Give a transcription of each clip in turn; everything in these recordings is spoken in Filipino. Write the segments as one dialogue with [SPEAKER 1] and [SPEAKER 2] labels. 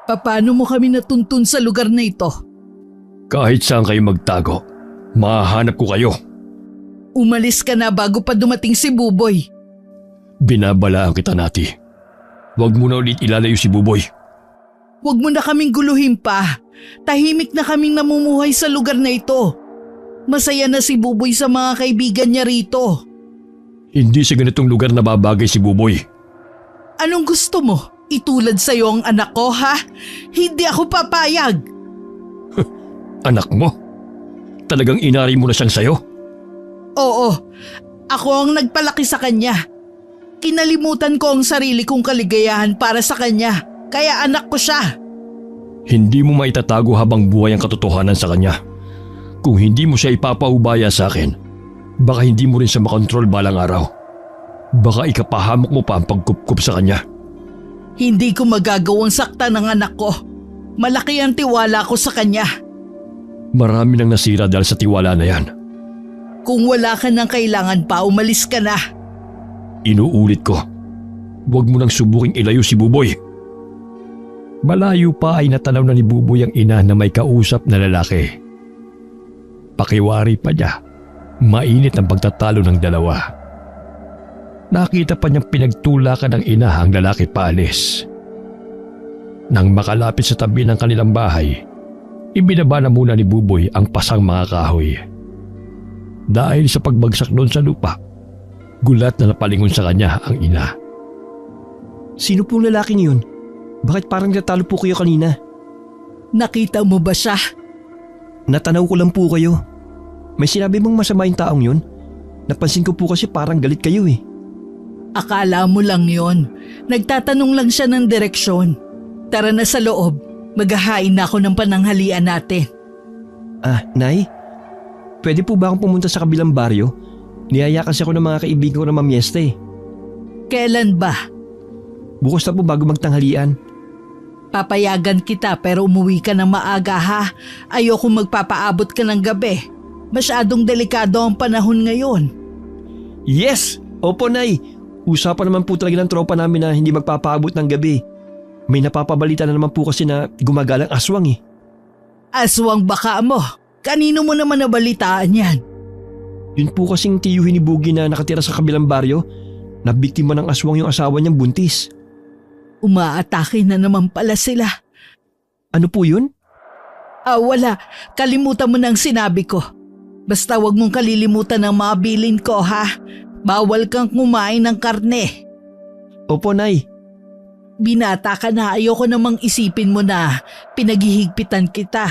[SPEAKER 1] Paano mo kami natuntun sa lugar na ito?
[SPEAKER 2] Kahit saan kayo magtago, mahahanap ko kayo.
[SPEAKER 1] Umalis ka na bago pa dumating si Buboy.
[SPEAKER 2] Binabalaan kita, Nati. Huwag mo na ulit ilalayo si Buboy.
[SPEAKER 1] Huwag mo na kaming guluhin pa. Tahimik na kaming namumuhay sa lugar na ito. Masaya na si Buboy sa mga kaibigan niya rito.
[SPEAKER 2] Hindi sa ganitong lugar nababagay si Buboy.
[SPEAKER 1] Anong gusto mo? Itulad sa'yo ang anak ko, ha? Hindi ako papayag.
[SPEAKER 2] Anak mo? Talagang inari mo na siyang sayo?
[SPEAKER 1] Oo, ako ang nagpalaki sa kanya. Kinalimutan ko ang sarili kong kaligayahan para sa kanya, kaya anak ko siya.
[SPEAKER 2] Hindi mo maitatago habang buhay ang katotohanan sa kanya. Kung hindi mo siya ipapaubaya sa akin, baka hindi mo rin siya makontrol balang araw. Baka ikapahamok mo pa ang pagkupkup sa kanya.
[SPEAKER 1] Hindi ko magagawang sakta ng anak ko. Malaki ang tiwala ko sa kanya.
[SPEAKER 2] Marami nang nasira dahil sa tiwala na yan.
[SPEAKER 1] Kung wala ka nang kailangan pa, umalis ka na.
[SPEAKER 2] Inuulit ko, huwag mo nang subuking ilayo si Buboy. Malayo pa ay natanaw na ni Buboy ang ina na may kausap na lalaki. Pakiwari pa niya, mainit ang pagtatalo ng dalawa. Nakita pa niyang pinagtulakan ng ina ang lalaki paalis. Nang makalapit sa tabi ng kanilang bahay, ibinaba na muna ni Buboy ang pasang mga kahoy. Dahil sa pagbagsak doon sa lupa, gulat na napalingon sa kanya ang ina.
[SPEAKER 3] Sino pong lalaking yun? Bakit parang natalo po kayo kanina?
[SPEAKER 1] Nakita mo ba siya?
[SPEAKER 3] Natanaw ko lang po kayo. May sinabi bang masama yung taong yun? Napansin ko po kasi parang galit kayo eh.
[SPEAKER 1] Akala mo lang yon. Nagtatanong lang siya ng direksyon. Tara na sa loob. Maghahain na ako ng pananghalian natin.
[SPEAKER 3] Nay? Pwede po ba akong pumunta sa kabilang baryo? Niyaya kasi ako ng mga kaibigan ko na mamiesta eh.
[SPEAKER 1] Kailan ba?
[SPEAKER 3] Bukas na po bago magtanghalian.
[SPEAKER 1] Papayagan kita pero umuwi ka ng maaga, ha? Ayoko magpapaabot ka ng gabi. Masyadong delikado ang panahon ngayon.
[SPEAKER 3] Yes! Opo, Nay! Usapan naman po talaga ng tropa namin na hindi magpapaabot ng gabi. May napapabalita na naman po kasi na gumagalang aswang eh.
[SPEAKER 1] Aswang baka mo. Kanino mo naman nabalitaan yan?
[SPEAKER 3] Yun po kasing tiyuhin ni Boogie na nakatira sa kabilang baryo, na biktima ng aswang yung asawa niyang buntis.
[SPEAKER 1] Umaatake na naman pala sila.
[SPEAKER 3] Ano po yun?
[SPEAKER 1] Wala. Kalimutan mo na ang sinabi ko. Basta wag mong kalilimutan ang mga bilin ko, ha? Bawal kang kumain ng karne.
[SPEAKER 3] Opo, Nay.
[SPEAKER 1] Binata ka na, ayoko namang isipin mo na pinaghihigpitan kita.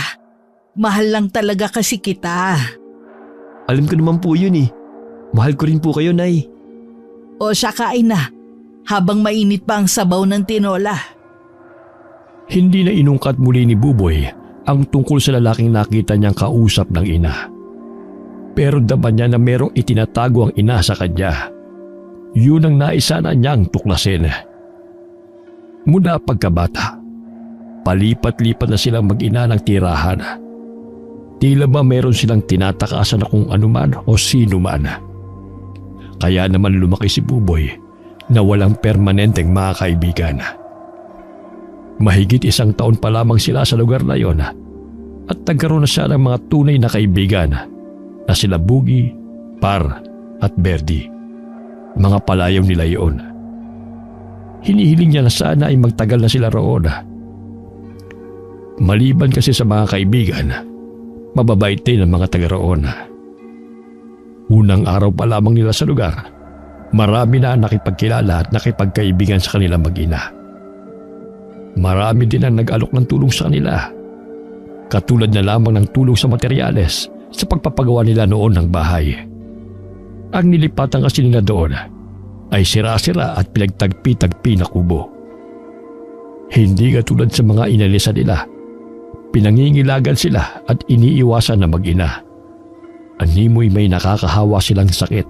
[SPEAKER 1] Mahal lang talaga kasi kita.
[SPEAKER 3] Alam ko naman po yun eh. Mahal ko rin po kayo, Nay.
[SPEAKER 1] O siya, kain na. Habang mainit pa ang sabaw ng tinola.
[SPEAKER 2] Hindi na inungkat muli ni Buboy ang tungkol sa lalaking nakita niyang kausap ng ina. Pero daman niya na merong itinatago ang ina sa kanya. Yun ang naisana niyang tuklasin. Mula pagkabata, palipat-lipat na silang mag-ina ng tirahan. Tila ba meron silang tinatakasan na kung anuman o sino man. Kaya naman lumaki si Buboy na walang permanenteng mga kaibigan. Mahigit 1 taon pa lamang sila sa lugar na yon at nagkaroon na siya ng mga tunay na kaibigan na sila Boogie, Par at Berdy. Mga palayaw nila iyon. Hinihiling niya na sana ay magtagal na sila roon. Maliban kasi sa mga kaibigan, mababait din ang mga taga roon. Unang araw pa lamang nila sa lugar, marami na nakipagkilala at nakipagkaibigan sa kanilang mag-ina. Marami din ang nag-alok ng tulong sa kanila. Katulad na lamang ng tulong sa materyales sa pagpapagawa nila noon ng bahay. Ang nilipatan kasi nila doon ay sira-sira at pinagtagpi-tagpi na kubo. Hindi katulad sa mga inalisa nila. Pinangingilagan sila at iniiwasan na mag-ina. Animoy may nakakahawa silang sakit.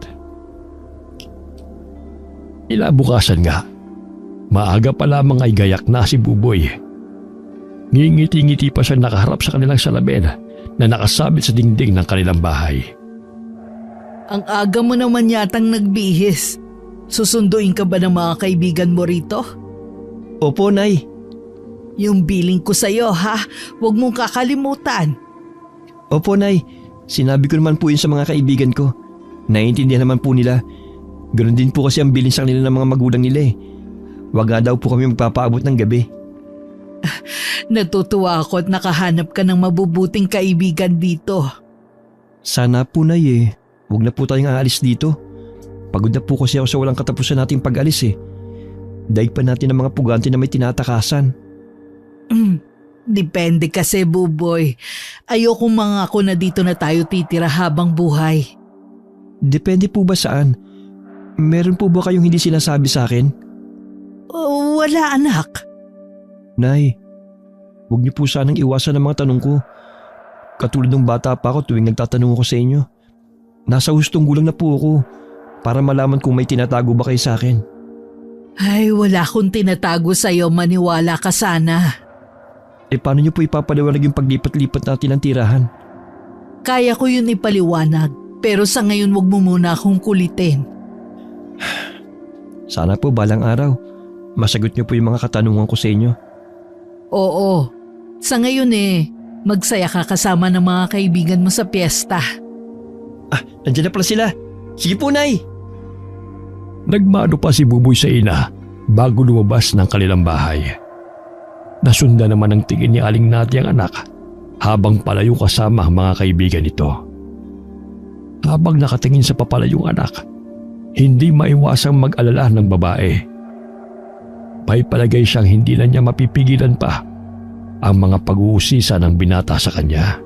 [SPEAKER 2] Ilabukasan nga, maaga pa lamang ay gayak na si Buboy. Ngingiti-ngiti pa siya nakaharap sa kanilang salamin na nakasabit sa dingding ng kanilang bahay.
[SPEAKER 1] Ang aga mo naman yatang Yung billing ko sa'yo ha, huwag mong kakalimutan.
[SPEAKER 3] Opo, Nay. Sinabi ko naman po yun sa mga kaibigan ko. Naiintindihan naman po nila. Ganon din po kasi ang bilin sa kanila ng mga magulang nila eh. Wag nga daw po kami magpapaabot ng gabi.
[SPEAKER 1] Natutuwa ako at nakahanap ka ng mabubuting kaibigan dito.
[SPEAKER 3] Sana po, Nay eh. Huwag na po tayong aalis dito. Pagod na po kasi ako sa walang katapusan nating pag-alis eh. Daig pa natin ang mga pugante na may tinatakasan.
[SPEAKER 1] Depende kasi, Buboy. Ayokong mangako na dito na tayo titira habang buhay.
[SPEAKER 3] Depende po ba saan? Meron po ba kayong hindi sinasabi sa akin?
[SPEAKER 1] Wala, anak.
[SPEAKER 3] Nay, huwag niyo po sanang iwasan ang mga tanong ko. Katulad ng bata pa ako tuwing nagtatanong ako sa inyo. Nasa hustong gulang na po ako para malaman kung may tinatago ba kayo sa akin.
[SPEAKER 1] Ay, wala akong tinatago sa'yo, maniwala ka sana.
[SPEAKER 3] Paano niyo po ipapaliwanag yung paglipat-lipat natin ng tirahan?
[SPEAKER 1] Kaya ko yun ipaliwanag, pero sa ngayon wag mo muna akong kulitin.
[SPEAKER 3] Sana po balang araw, masagot niyo po yung mga katanungan ko sa inyo.
[SPEAKER 1] Oo, sa ngayon magsaya ka kasama ng mga kaibigan mo sa piyesta.
[SPEAKER 3] Nandiyan na pala sila. Sige po, Nay.
[SPEAKER 2] Nagmano pa si Buboy sa ina bago lumabas ng kanilang bahay. Nasunda naman ang tingin ni Aling Nati ang anak habang palayo kasama ang mga kaibigan nito. Habang nakatingin sa papalayong anak, hindi maiwasang mag-alala ng babae. May palagay siyang hindi na niya mapipigilan pa ang mga pag-uusisa ng binata sa kanya.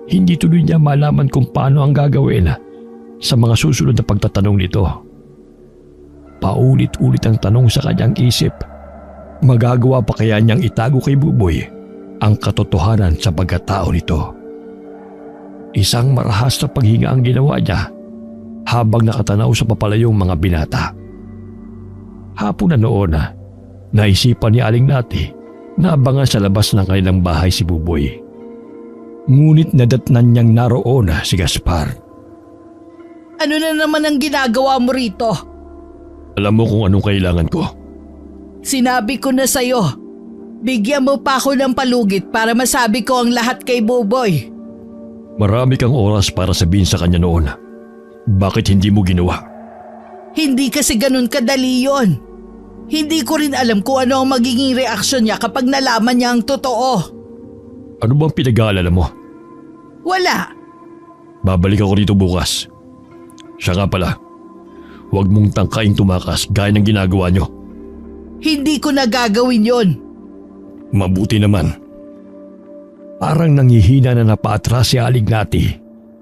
[SPEAKER 2] Hindi tuloy niya malaman kung paano ang gagawin sa mga susunod na pagtatanong nito. Paulit-ulit ang tanong sa kanyang isip. Magagawa pa kaya niyang itago kay Buboy ang katotohanan sa pagkatao nito? Isang marahas na paghinga ang ginawa niya habang nakatanaw sa papalayong mga binata. Hapon na noon, naisipan ni Aling Nati na abangan sa labas ng kanilang bahay si Buboy. Ngunit nadatnan niyang naroon si Gaspar.
[SPEAKER 1] Ano na naman ang ginagawa mo rito?
[SPEAKER 2] Alam mo kung anong kailangan ko.
[SPEAKER 1] Sinabi ko na sa'yo, bigyan mo pa ako ng palugit para masabi ko ang lahat kay Buboy.
[SPEAKER 2] Marami kang oras para sabihin sa kanya noon. Bakit hindi mo ginawa?
[SPEAKER 1] Hindi kasi ganun kadali yon. Hindi ko rin alam kung ano ang magiging reaksyon niya kapag nalaman niya ang totoo.
[SPEAKER 2] Ano bang pinag-aalala mo?
[SPEAKER 1] Wala.
[SPEAKER 2] Babalik ako dito bukas. Siya nga pala, huwag mong tangkaing tumakas gaya ng ginagawa niyo.
[SPEAKER 1] Hindi ko na gagawin yon.
[SPEAKER 2] Mabuti naman. Parang nanghihina na napaatras si Aling Nati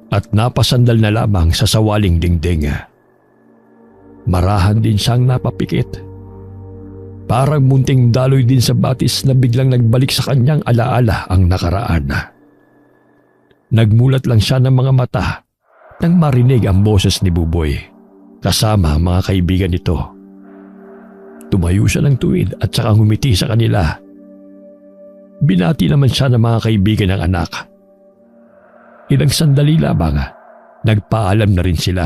[SPEAKER 2] at napasandal na lamang sa sawaling dingding. Marahan din siyang napapikit. Parang munting daloy din sa batis na biglang nagbalik sa kanyang alaala ang nakaraan. Nagmulat lang siya ng mga mata nang marinig ang boses ni Buboy kasama ang mga kaibigan nito. Tumayo siya ng tuwid at saka ngumiti sa kanila. Binati naman siya ng mga kaibigan ng anak. Ilang sandali lamang, nagpaalam na rin sila.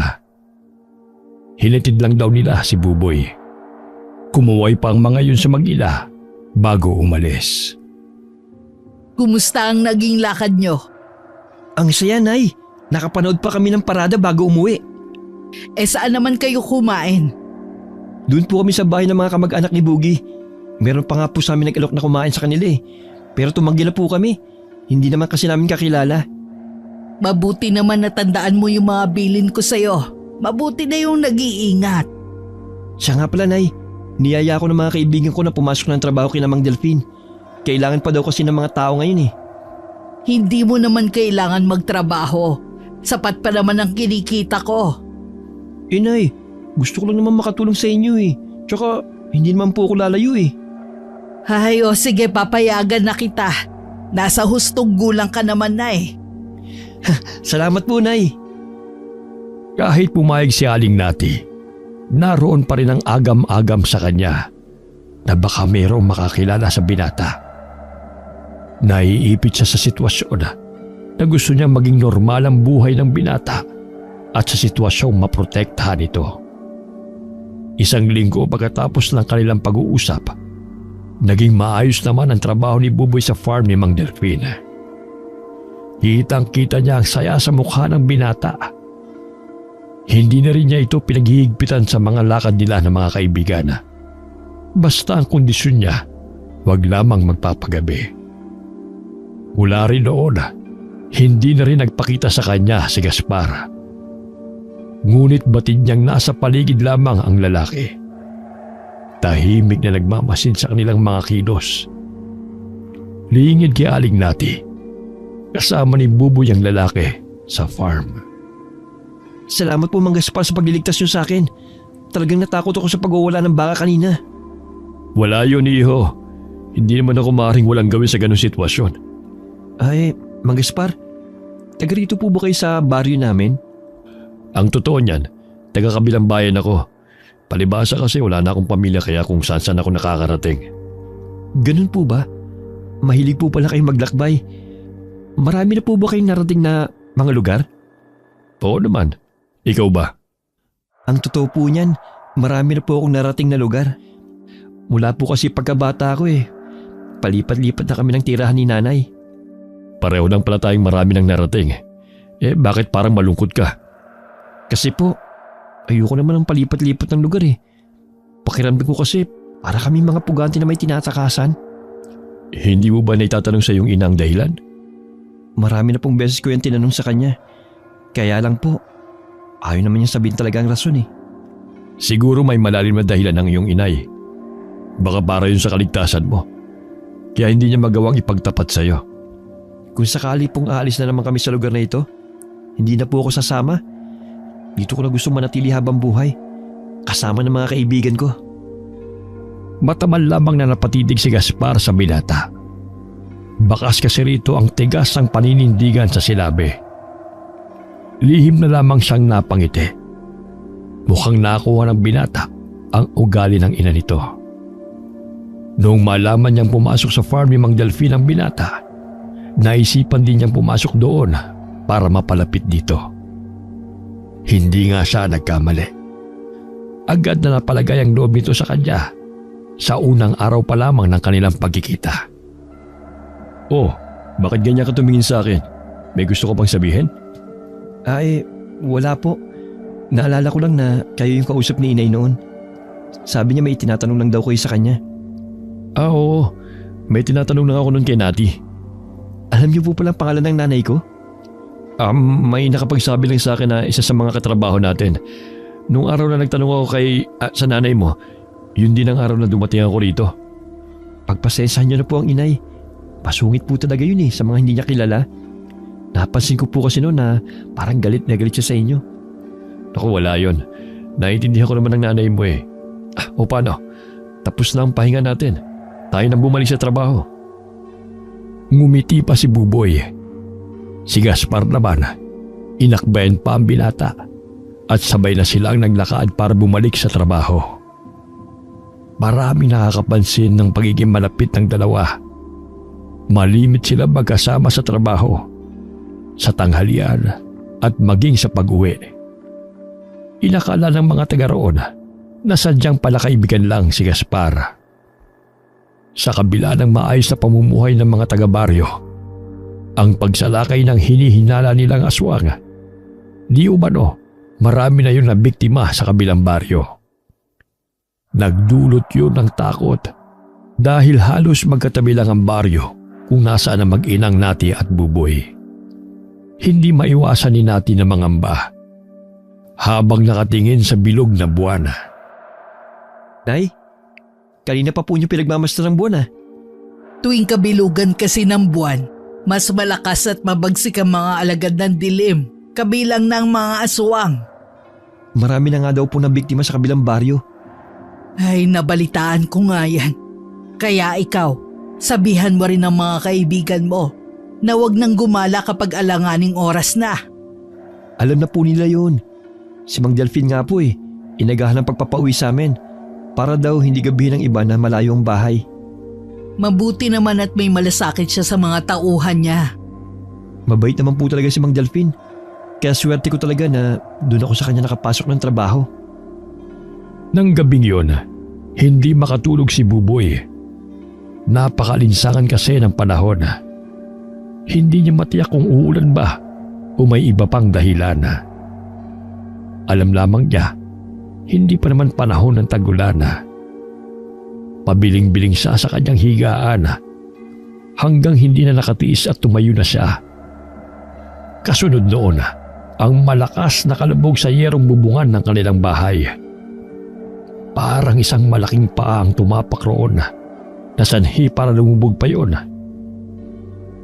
[SPEAKER 2] Hinatid lang daw nila si Buboy. Kumuway pa ang mga yun sa mag-ina bago umalis.
[SPEAKER 1] Kumusta ang naging lakad nyo?
[SPEAKER 3] Ang saya, Nay. Nakapanood pa kami ng parada bago umuwi.
[SPEAKER 1] Saan naman kayo kumain?
[SPEAKER 3] Doon po kami sa bahay ng mga kamag-anak ni Boogie. Meron pa nga po sa amin nag-alok na kumain sa kanila eh. Pero tumanggi na po kami. Hindi naman kasi namin kakilala.
[SPEAKER 1] Mabuti naman natandaan mo yung mga bilin ko sa'yo. Mabuti na yung nag-iingat.
[SPEAKER 3] Siya nga pala, Nay. Niyaya ko ng mga kaibigan ko na pumasok ng trabaho kina Mang Delphine. Kailangan pa daw kasi ng mga tao ngayon eh.
[SPEAKER 1] Hindi mo naman kailangan magtrabaho. Sapat pa naman ang kinikita ko.
[SPEAKER 3] Nay, gusto ko lang naman makatulong sa inyo eh. Tsaka hindi naman po ako lalayo eh.
[SPEAKER 1] Ay, sige, papayagan na kita. Nasa hustong gulang ka naman na eh.
[SPEAKER 3] Salamat po, Nay.
[SPEAKER 2] Kahit pumayag si Aling Nati, naroon pa rin ang agam-agam sa kanya na baka mayroong makakilala sa binata. Naiipit siya sa sitwasyon na gusto niya maging normal ang buhay ng binata at sa sitwasyong maprotektahan ito. Isang linggo pagkatapos ng kanilang pag-uusap, Naging maayos naman ang trabaho ni Buboy sa farm ni Mang Delfin. Kitang-kita niya ang saya sa mukha ng binata. Hindi na rin niya ito pinaghihigpitan sa mga lakad nila ng mga kaibigan. Basta ang kondisyon niya, wag lamang magpapagabi. Mula rin noon, hindi na rin nagpakita sa kanya si Gaspar. Ngunit batid niyang nasa paligid lamang ang lalaki. Tahimik na nagmamasin sa kanilang mga kilos. Lingid kay Aling Nati, kasama ni Buboy ang lalaki sa farm.
[SPEAKER 3] Salamat po Mang Gaspar sa pagliligtas niyo sa akin. Talagang natakot ako sa pag-uwala ng baka kanina.
[SPEAKER 2] Wala yun, iho. Hindi naman ako maaaring walang gawin sa ganung sitwasyon.
[SPEAKER 3] Ay, Mang Gaspar, taga rito po ba kayo sa baryo namin?
[SPEAKER 2] Ang totoo niyan, taga kabilang bayan ako. Palibasa kasi wala na akong pamilya kaya kung saan ako nakakarating.
[SPEAKER 3] Ganun po ba? Mahilig po pala kayong maglakbay. Marami na po ba kayong narating na mga lugar?
[SPEAKER 2] Oo naman. Ikaw ba?
[SPEAKER 3] Ang totoo po niyan, marami na po akong narating na lugar. Mula po kasi pagkabata ko palipat-lipat na kami ng tirahan ni nanay.
[SPEAKER 2] Pareho lang pala tayong marami ng narating. Bakit parang malungkot ka?
[SPEAKER 3] Kasi po, ayoko naman ng palipat-lipat ng lugar Pakiramdam ko kasi para kami mga pugante na may tinatakasan.
[SPEAKER 2] Hindi mo ba naitatanong sa iyong ina ang dahilan?
[SPEAKER 3] Marami na pong beses ko yan tinanong sa kanya. Kaya lang po, ayaw naman niya sabihin talaga ang rason
[SPEAKER 2] Siguro may malalim na dahilan ng iyong inay. Baka para yun sa kaligtasan mo. Kaya hindi niya magawang ipagtapat sa iyo.
[SPEAKER 3] Kung sakali pong aalis na naman kami sa lugar na ito, hindi na po ako sasama. Dito ko na gusto manatili habang buhay, kasama ng mga kaibigan ko.
[SPEAKER 2] Matamal lamang na napatitig si Gaspar sa binata. Bakas kasi rito ang tigas ng paninindigan sa silabi. Lihim na lamang siyang napangiti. Mukhang nakuha ng binata ang ugali ng ina nito. Noong malaman niyang pumasok sa farm ni Mang Delfin ang binata, naisipan din niyang pumasok doon para mapalapit dito. Hindi nga siya nagkamali. Agad na napalagay ang loob nito sa kanya sa unang araw pa lamang ng kanilang pagkikita. Oh, bakit ganyan ka tumingin sa akin? May gusto ko bang sabihin?
[SPEAKER 3] Ay, wala po. Naalala ko lang na kayo yung kausap ni inay noon. Sabi niya may tinatanong lang daw kayo sa kanya.
[SPEAKER 2] Oo. May tinatanong lang ako noon kay Nati.
[SPEAKER 3] Alam niyo po palang pangalan ng nanay ko?
[SPEAKER 2] May nakapagsabi lang sa akin na isa sa mga katrabaho natin. Nung araw na nagtanong ako sa nanay mo, yun din ang araw na dumating ako rito.
[SPEAKER 3] Pagpasensahan niyo na po ang inay. Pasungit po talaga yun sa mga hindi niya kilala. Napansin ko po kasi noon na parang galit na galit siya sa inyo.
[SPEAKER 2] Naku, wala yun. Naiintindihan ko naman ng nanay mo O paano? Tapos na ang pahinga natin. Tayo nang bumalik sa trabaho. Ngumiti pa si Buboy. Si Gaspar naman, inakbayan pa ang binata at sabay na silang naglakad para bumalik sa trabaho. Maraming nakakapansin ng pagiging malapit ng dalawa. Malimit sila magkasama sa trabaho, sa tanghalian at maging sa pag-uwi. Inakala ng mga taga roon na sadyang pala kaibigan lang si Gaspar. Sa kabila ng maayos na pamumuhay ng mga taga-baryo, ang pagsalakay ng hinihinala nilang aswang, di umano marami na yun na biktima sa kabilang baryo. Nagdulot yun ng takot dahil halos magkatabi lang ang baryo kung nasaan ang mag-inang Nati at Buboy. Hindi maiwasan ni Nati na mangamba habang nakatingin sa bilog na buwan.
[SPEAKER 3] Nay, kanina pa po niyo pinagmamasdan ng buwan
[SPEAKER 1] Tuwing kabilugan kasi ng buwan, mas malakas at mabagsik ang mga alagad ng dilim, kabilang ng mga aswang.
[SPEAKER 3] Marami na nga daw po na biktima sa kabilang baryo.
[SPEAKER 1] Ay, nabalitaan ko nga yan. Kaya ikaw, sabihan mo rin ang mga kaibigan mo na wag nang gumala kapag alanganing oras na.
[SPEAKER 3] Alam na po nila yun. Si Mang Delfin nga po inagahan ng pagpapauwi sa amin para daw hindi gabihin ng iba na malayo ang bahay.
[SPEAKER 1] Mabuti naman at may malasakit siya sa mga tauhan niya.
[SPEAKER 3] Mabait naman po talaga si Mang Delfin. Kaya swerte ko talaga na doon ako sa kanya nakapasok ng trabaho.
[SPEAKER 2] Nang gabing yun, hindi makatulog si Buboy. Napakalinsangan kasi ng panahon. Hindi niya matiyak kung uulan ba o may iba pang dahilan. Alam lamang niya, hindi pa naman panahon ng tag-ulan. Pabiling-biling siya sa kanyang higaan hanggang hindi na nakatiis at tumayo na siya. Kasunod noon, ang malakas na kalubog sa yerong bubungan ng kanilang bahay. Parang isang malaking paa ang tumapak roon na sanhi para lumubog pa yun.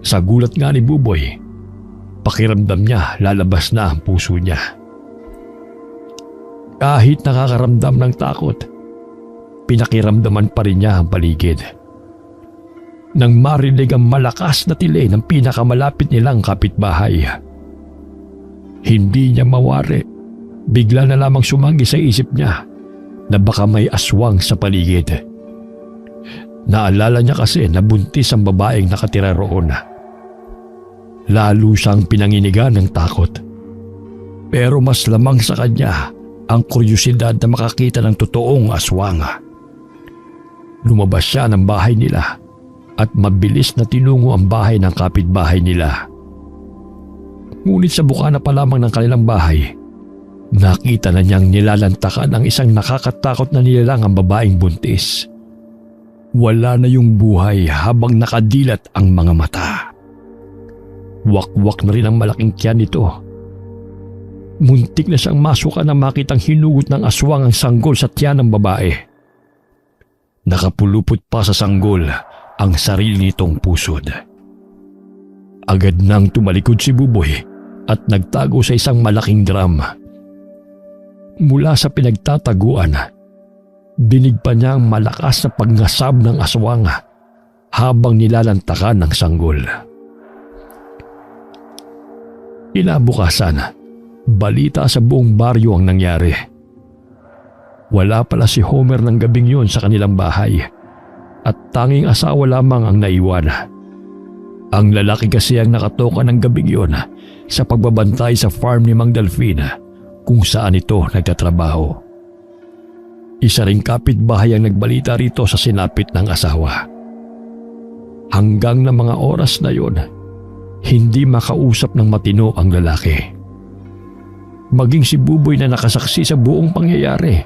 [SPEAKER 2] Sa gulat nga ni Buboy, pakiramdam niya lalabas na ang puso niya. Kahit nakakaramdam ng takot, pinakiramdaman pa rin niya ang paligid. Nang marinig ang malakas na tili ng pinakamalapit nilang kapitbahay, hindi niya mawari. Bigla na lamang sumanggi sa isip niya na baka may aswang sa paligid. Naalala niya kasi na buntis ang babaeng nakatira roon. Lalo siyang pinanginigan ng takot. Pero mas lamang sa kanya ang kuryosidad na makakita ng totoong aswang. Lumabas siya ng bahay nila at mabilis na tinungo ang bahay ng kapitbahay nila. Ngunit sa bukana pa lamang ng kanilang bahay, nakita na niyang nilalantakan ang isang nakakatakot na nilalang ang babaeng buntis. Wala na yung buhay habang nakadilat ang mga mata. Wakwak na rin ang malaking tiyan nito. Muntik na siyang masuka na makitang hinugot ng aswang ang sanggol sa tiyan ng babae. Nakapulupot pa sa sanggol ang sarili nitong pusod. Agad nang tumalikod si Buboy at nagtago sa isang malaking drum. Mula sa pinagtataguan, dinig pa niya ang malakas na pagngasab ng aswang habang nilalantakan ng sanggol. Kinabukasan, balita sa buong baryo ang nangyari. Wala pala si Homer ng gabing yun sa kanilang bahay at tanging asawa lamang ang naiwan. Ang lalaki kasi ang nakatoka ng gabing yun sa pagbabantay sa farm ni Mang Delfina kung saan ito nagtatrabaho. Isa ring kapitbahay ang nagbalita rito sa sinapit ng asawa. Hanggang na mga oras na yun, hindi makausap ng matino ang lalaki. Maging si Buboy na nakasaksi sa buong pangyayari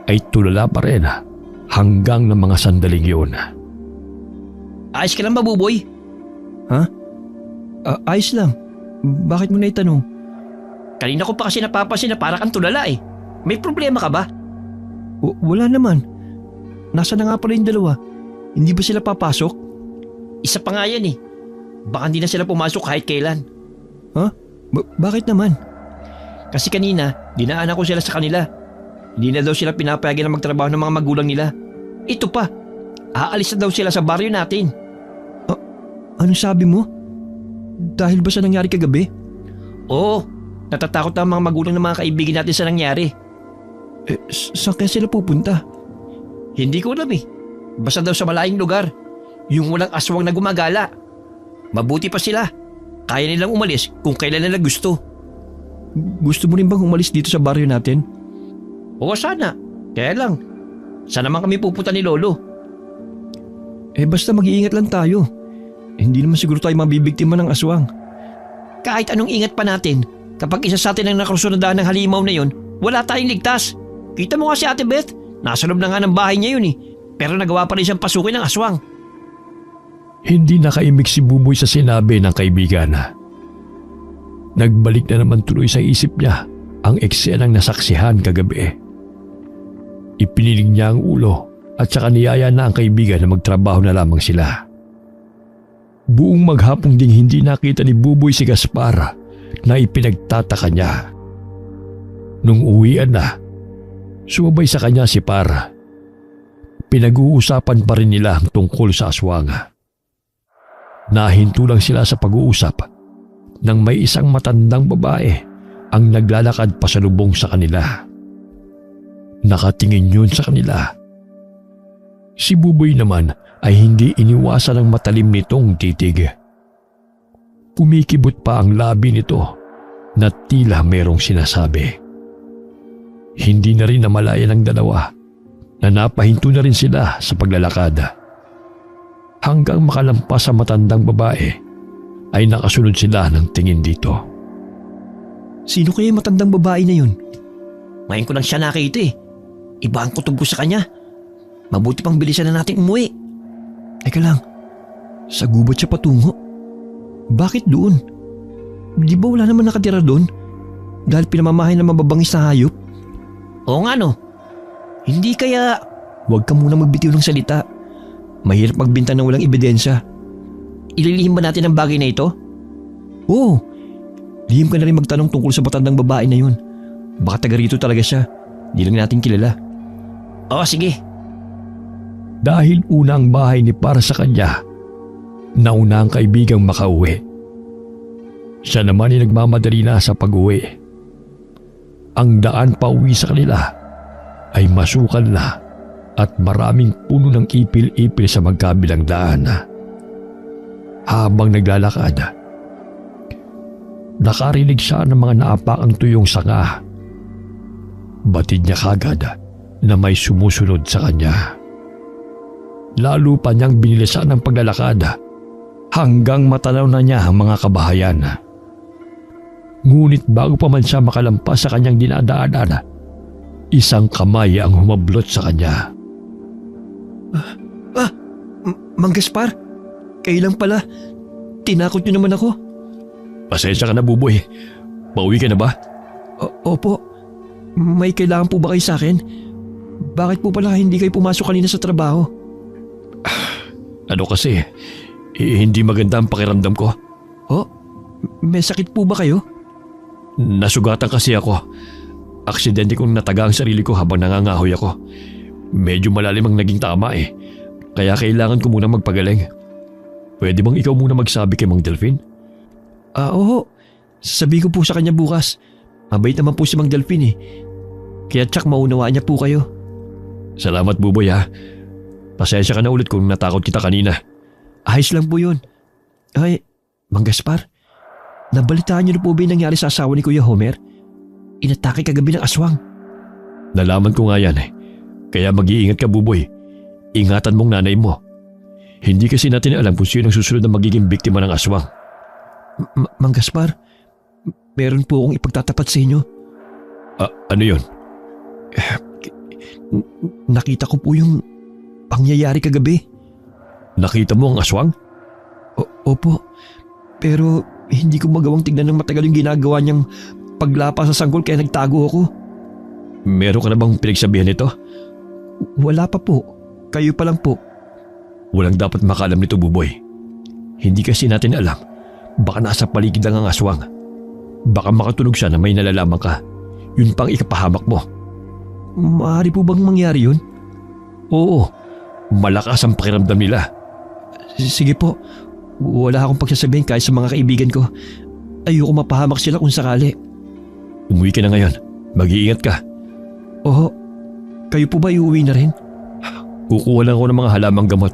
[SPEAKER 2] ay tulala pa rin hanggang na mga sandaling yun.
[SPEAKER 4] Ayos ka lang ba, Buboy?
[SPEAKER 3] Ha? Ayos lang. Bakit mo na itanong?
[SPEAKER 4] Kanina ko pa kasi napapansin na para kang tulala eh. May problema ka ba?
[SPEAKER 3] Wala naman. Nasa na nga pala yung dalawa? Hindi ba sila papasok?
[SPEAKER 4] Isa pa nga yan eh. Baka hindi na sila pumasok kahit kailan.
[SPEAKER 3] Ha? Bakit naman?
[SPEAKER 4] Kasi kanina, dinaanan ko sila sa kanila. Hindi na daw sila pinapayagan na magtrabaho ng mga magulang nila. Ito pa, aalis na daw sila sa baryo natin.
[SPEAKER 3] Anong sabi mo? Dahil ba sa nangyari kagabi?
[SPEAKER 4] Oo, natatakot na ang mga magulang ng mga kaibigan natin sa nangyari.
[SPEAKER 3] Saan kaya sila pupunta?
[SPEAKER 4] Hindi ko alam eh. Basta daw sa malayong lugar. Yung walang aswang na gumagala. Mabuti pa sila. Kaya nilang umalis kung kailan nila gusto.
[SPEAKER 3] Gusto mo rin bang umalis dito sa baryo natin?
[SPEAKER 4] Oo sana. Kaya lang, saan naman kami pupunta ni Lolo?
[SPEAKER 3] Basta mag-iingat lang tayo. Hindi naman siguro tayo mabibiktima ng aswang.
[SPEAKER 4] Kahit anong ingat pa natin, kapag isa sa atin ang nakasunadahan ng halimaw na yon, wala tayong ligtas. Kita mo nga si Ate Beth, nasa loob na nga ng bahay niya yun eh. Pero nagawa pa rin siyang pasukin ng aswang.
[SPEAKER 2] Hindi nakaimik si Buboy sa sinabi ng kaibigan. Nagbalik na naman tuloy sa isip niya ang eksenang nasaksihan kagabi. Ipinilig niya ang ulo at saka niyaya na ang kaibigan na magtrabaho na lamang sila. Buong maghapong ding hindi nakita ni Buboy si Gaspar na ipinagtataka niya. Nung uwian na, sumabay sa kanya si Par. Pinag-uusapan pa rin nila ang tungkol sa aswang. Nahinto lang sila sa pag-uusap nang may isang matandang babae ang naglalakad pasalubong sa kanila. Nakatingin yun sa kanila. Si Buboy naman ay hindi iniwasan ng matalim nitong titig. Kumikibot pa ang labi nito na tila merong sinasabi. Hindi na rin namalayan ng dalawa na napahinto na rin sila sa paglalakad. hanggang makalampas sa matandang babae ay nakasunod sila ng tingin dito.
[SPEAKER 3] Sino kaya yung matandang babae na yun?
[SPEAKER 4] Ngayon ko lang siya nakita eh. Iba ang kutob ko sa kanya. Mabuti pang bilisan na nating umuwi.
[SPEAKER 3] Teka lang, sa gubat siya patungo. Bakit doon? Di ba wala naman nakatira doon? Dahil pinamamahay ng mababangis na hayop?
[SPEAKER 4] Oo nga no. Hindi kaya...
[SPEAKER 3] Huwag ka muna magbitiw ng salita. Mahirap magbinta ng walang ebidensya.
[SPEAKER 4] Ililihim ba natin ang bagay na ito?
[SPEAKER 3] Oo, lihim ka na rin magtanong tungkol sa matandang babae na yun. Baka taga rito talaga siya. Di lang natin kilala.
[SPEAKER 4] Oo sige.
[SPEAKER 2] Dahil una ang bahay ni para sa kanya, nauna ang kaibigang makauwi. Siya naman ay nagmamadali na sa pag-uwi. Ang daan pa uwi sa kanila ay masukal na at maraming puno ng ipil-ipil sa magkabilang daan. Habang naglalakad, nakarinig siya ng mga naapakang tuyong sanga. Batid niya kagad na may sumusunod sa kanya. Lalo pa niyang binilisan ang paglalakad hanggang matanaw na niya ang mga kabahayan. Ngunit bago pa man siya makalampas sa kanyang dinadaanan, isang kamay ang humablot sa kanya.
[SPEAKER 3] Mang Gaspar, kayo lang pala. Tinakot niyo naman ako.
[SPEAKER 2] Pasensya ka na, Buboy. Pauwi ka na ba?
[SPEAKER 3] Opo. May kailangan po ba kayo sa akin? Bakit po pala hindi kayo pumasok kanina sa trabaho?
[SPEAKER 2] Ano kasi, hindi maganda ang pakiramdam ko.
[SPEAKER 3] Oh, may sakit po ba kayo?
[SPEAKER 2] Nasugatan kasi ako. Aksidente kong nataga ang sarili ko habang nangangahoy ako. Medyo malalim ang naging tama eh. Kaya kailangan ko muna magpagaling. Pwede bang ikaw muna magsabi kay Mang Delphine?
[SPEAKER 3] Oo. Sasabihin ko po sa kanya bukas. Mabait naman po si Mang Delphine eh. Kaya tsak maunawaan niya po kayo.
[SPEAKER 2] Salamat, Buboy ha. Pasensya ka na ulit kung natakot kita kanina.
[SPEAKER 3] Ayos lang po yun. Ay, Mang Gaspar, nabalitaan niyo na po ba yung nangyari sa asawa ni Kuya Homer? Inatake kagabi ng aswang.
[SPEAKER 2] Nalaman ko nga yan eh. Kaya mag-iingat ka, Buboy. Ingatan mong nanay mo. Hindi kasi natin alam kung sino ang susunod na magiging biktima ng aswang.
[SPEAKER 3] Mang Gaspar, meron po akong ipagtatapat sa inyo.
[SPEAKER 2] Ano yun?
[SPEAKER 3] Nakita ko po yung pangyayari kagabi.
[SPEAKER 2] Nakita mo ang aswang?
[SPEAKER 3] Opo, pero hindi ko magawang tignan ng matagal yung ginagawa niyang paglapa sa sanggol kaya nagtago ako.
[SPEAKER 2] Meron ka na bang pinagsabihan nito?
[SPEAKER 3] Wala pa po. Kayo pa lang po.
[SPEAKER 2] Walang dapat makalam nito, Buboy. Hindi kasi natin alam. Baka nasa paligid lang ang aswang. Baka makatunog siya na may nalalaman ka. Yun pang ikapahamak mo.
[SPEAKER 3] Maaari po bang mangyari yun?
[SPEAKER 2] Oo. Malakas ang pakiramdam nila.
[SPEAKER 3] Sige po. Wala akong pagsasabihin kahit sa mga kaibigan ko. Ayoko mapahamak sila kung sakali.
[SPEAKER 2] Umuwi ka na ngayon. Mag-iingat ka.
[SPEAKER 3] Oo. Kayo po ba iuwi na rin?
[SPEAKER 2] Kukuha lang ako ng mga halamang gamot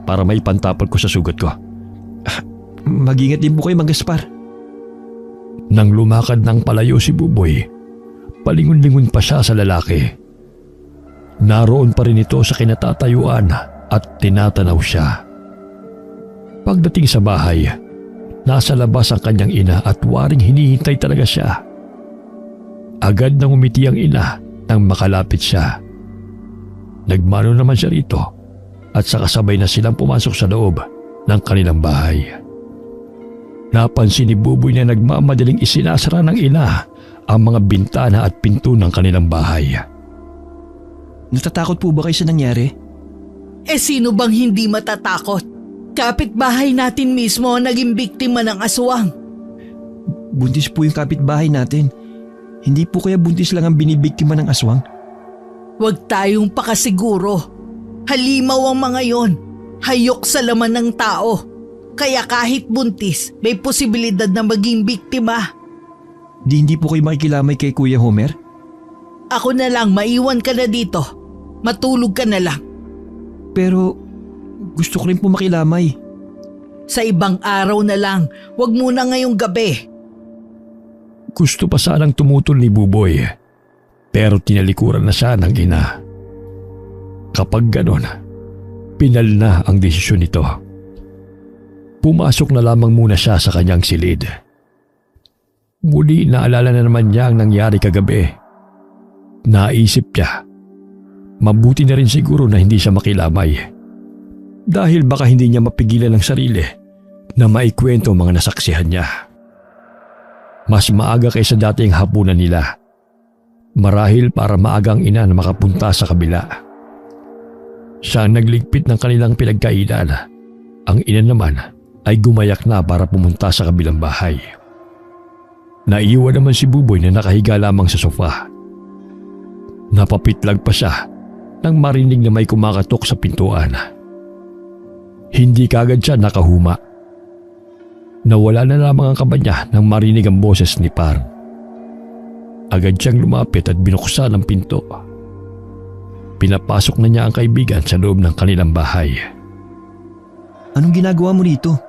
[SPEAKER 2] para may pantapal ko sa sugat ko.
[SPEAKER 3] Mag-ingat din po kayo, Mang Gaspar.
[SPEAKER 2] Nang lumakad ng palayo si Buboy, palingon-lingon pa siya sa lalaki. Naroon pa rin ito sa kinatatayuan at tinatanaw siya. Pagdating sa bahay, nasa labas ang kanyang ina at waring hinihintay talaga siya. Agad nang umiti ang ina nang makalapit siya. Nagmano naman siya rito at sakasabay na silang pumasok sa loob ng kanilang bahay. Napansin ni Buboy na nagmamadaling isinasara ng ina ang mga bintana at pinto ng kanilang bahay.
[SPEAKER 3] Natatakot po ba kayo sa nangyari?
[SPEAKER 1] Sino bang hindi matatakot? Kapitbahay natin mismo ang naging biktima ng aswang.
[SPEAKER 3] Buntis po yung kapitbahay natin. Hindi po kaya buntis lang ang binibiktima ng aswang?
[SPEAKER 1] Huwag tayong pakasiguro. Halimaw ang mga yon. Hayok sa laman ng tao. Kaya kahit buntis, may posibilidad na maging biktima.
[SPEAKER 3] Hindi po kayo makikilamay kay Kuya Homer?
[SPEAKER 1] Ako na lang, maiwan ka na dito. Matulog ka na lang.
[SPEAKER 3] Pero gusto ko rin po makilamay.
[SPEAKER 1] Sa ibang araw na lang, huwag muna ngayong gabi.
[SPEAKER 2] Gusto pa sanang tumutol ni Buboy, pero tinalikuran na siya ng ina. Kapag ganon, pinal na ang desisyon nito. Pumasok na lamang muna siya sa kanyang silid. Muli naalala na naman niya ang nangyari kagabi. Naisip niya, mabuti na rin siguro na hindi siya makilamay. Dahil baka hindi niya mapigilan ang sarili na maikwento ang mga nasaksihan niya. Mas maaga kaysa dating hapunan nila. Marahil para maagang ina na makapunta sa kabila. Siya ang nagligpit ng kanilang pinagkainan. Ang ina naman ay gumayak na para pumunta sa kabilang bahay. Naiwan naman si Buboy na nakahiga lamang sa sofa. Napapitlag pa siya nang marinig na may kumakatok sa pintuan. Hindi kagad siya nakahuma. Nawala na lamang ang kaba niya nang marinig ang boses ni Par. Agad siyang lumapit at binuksan ang pinto. Pinapasok na niya ang kaibigan sa loob ng kanilang bahay.
[SPEAKER 3] Anong ginagawa mo dito?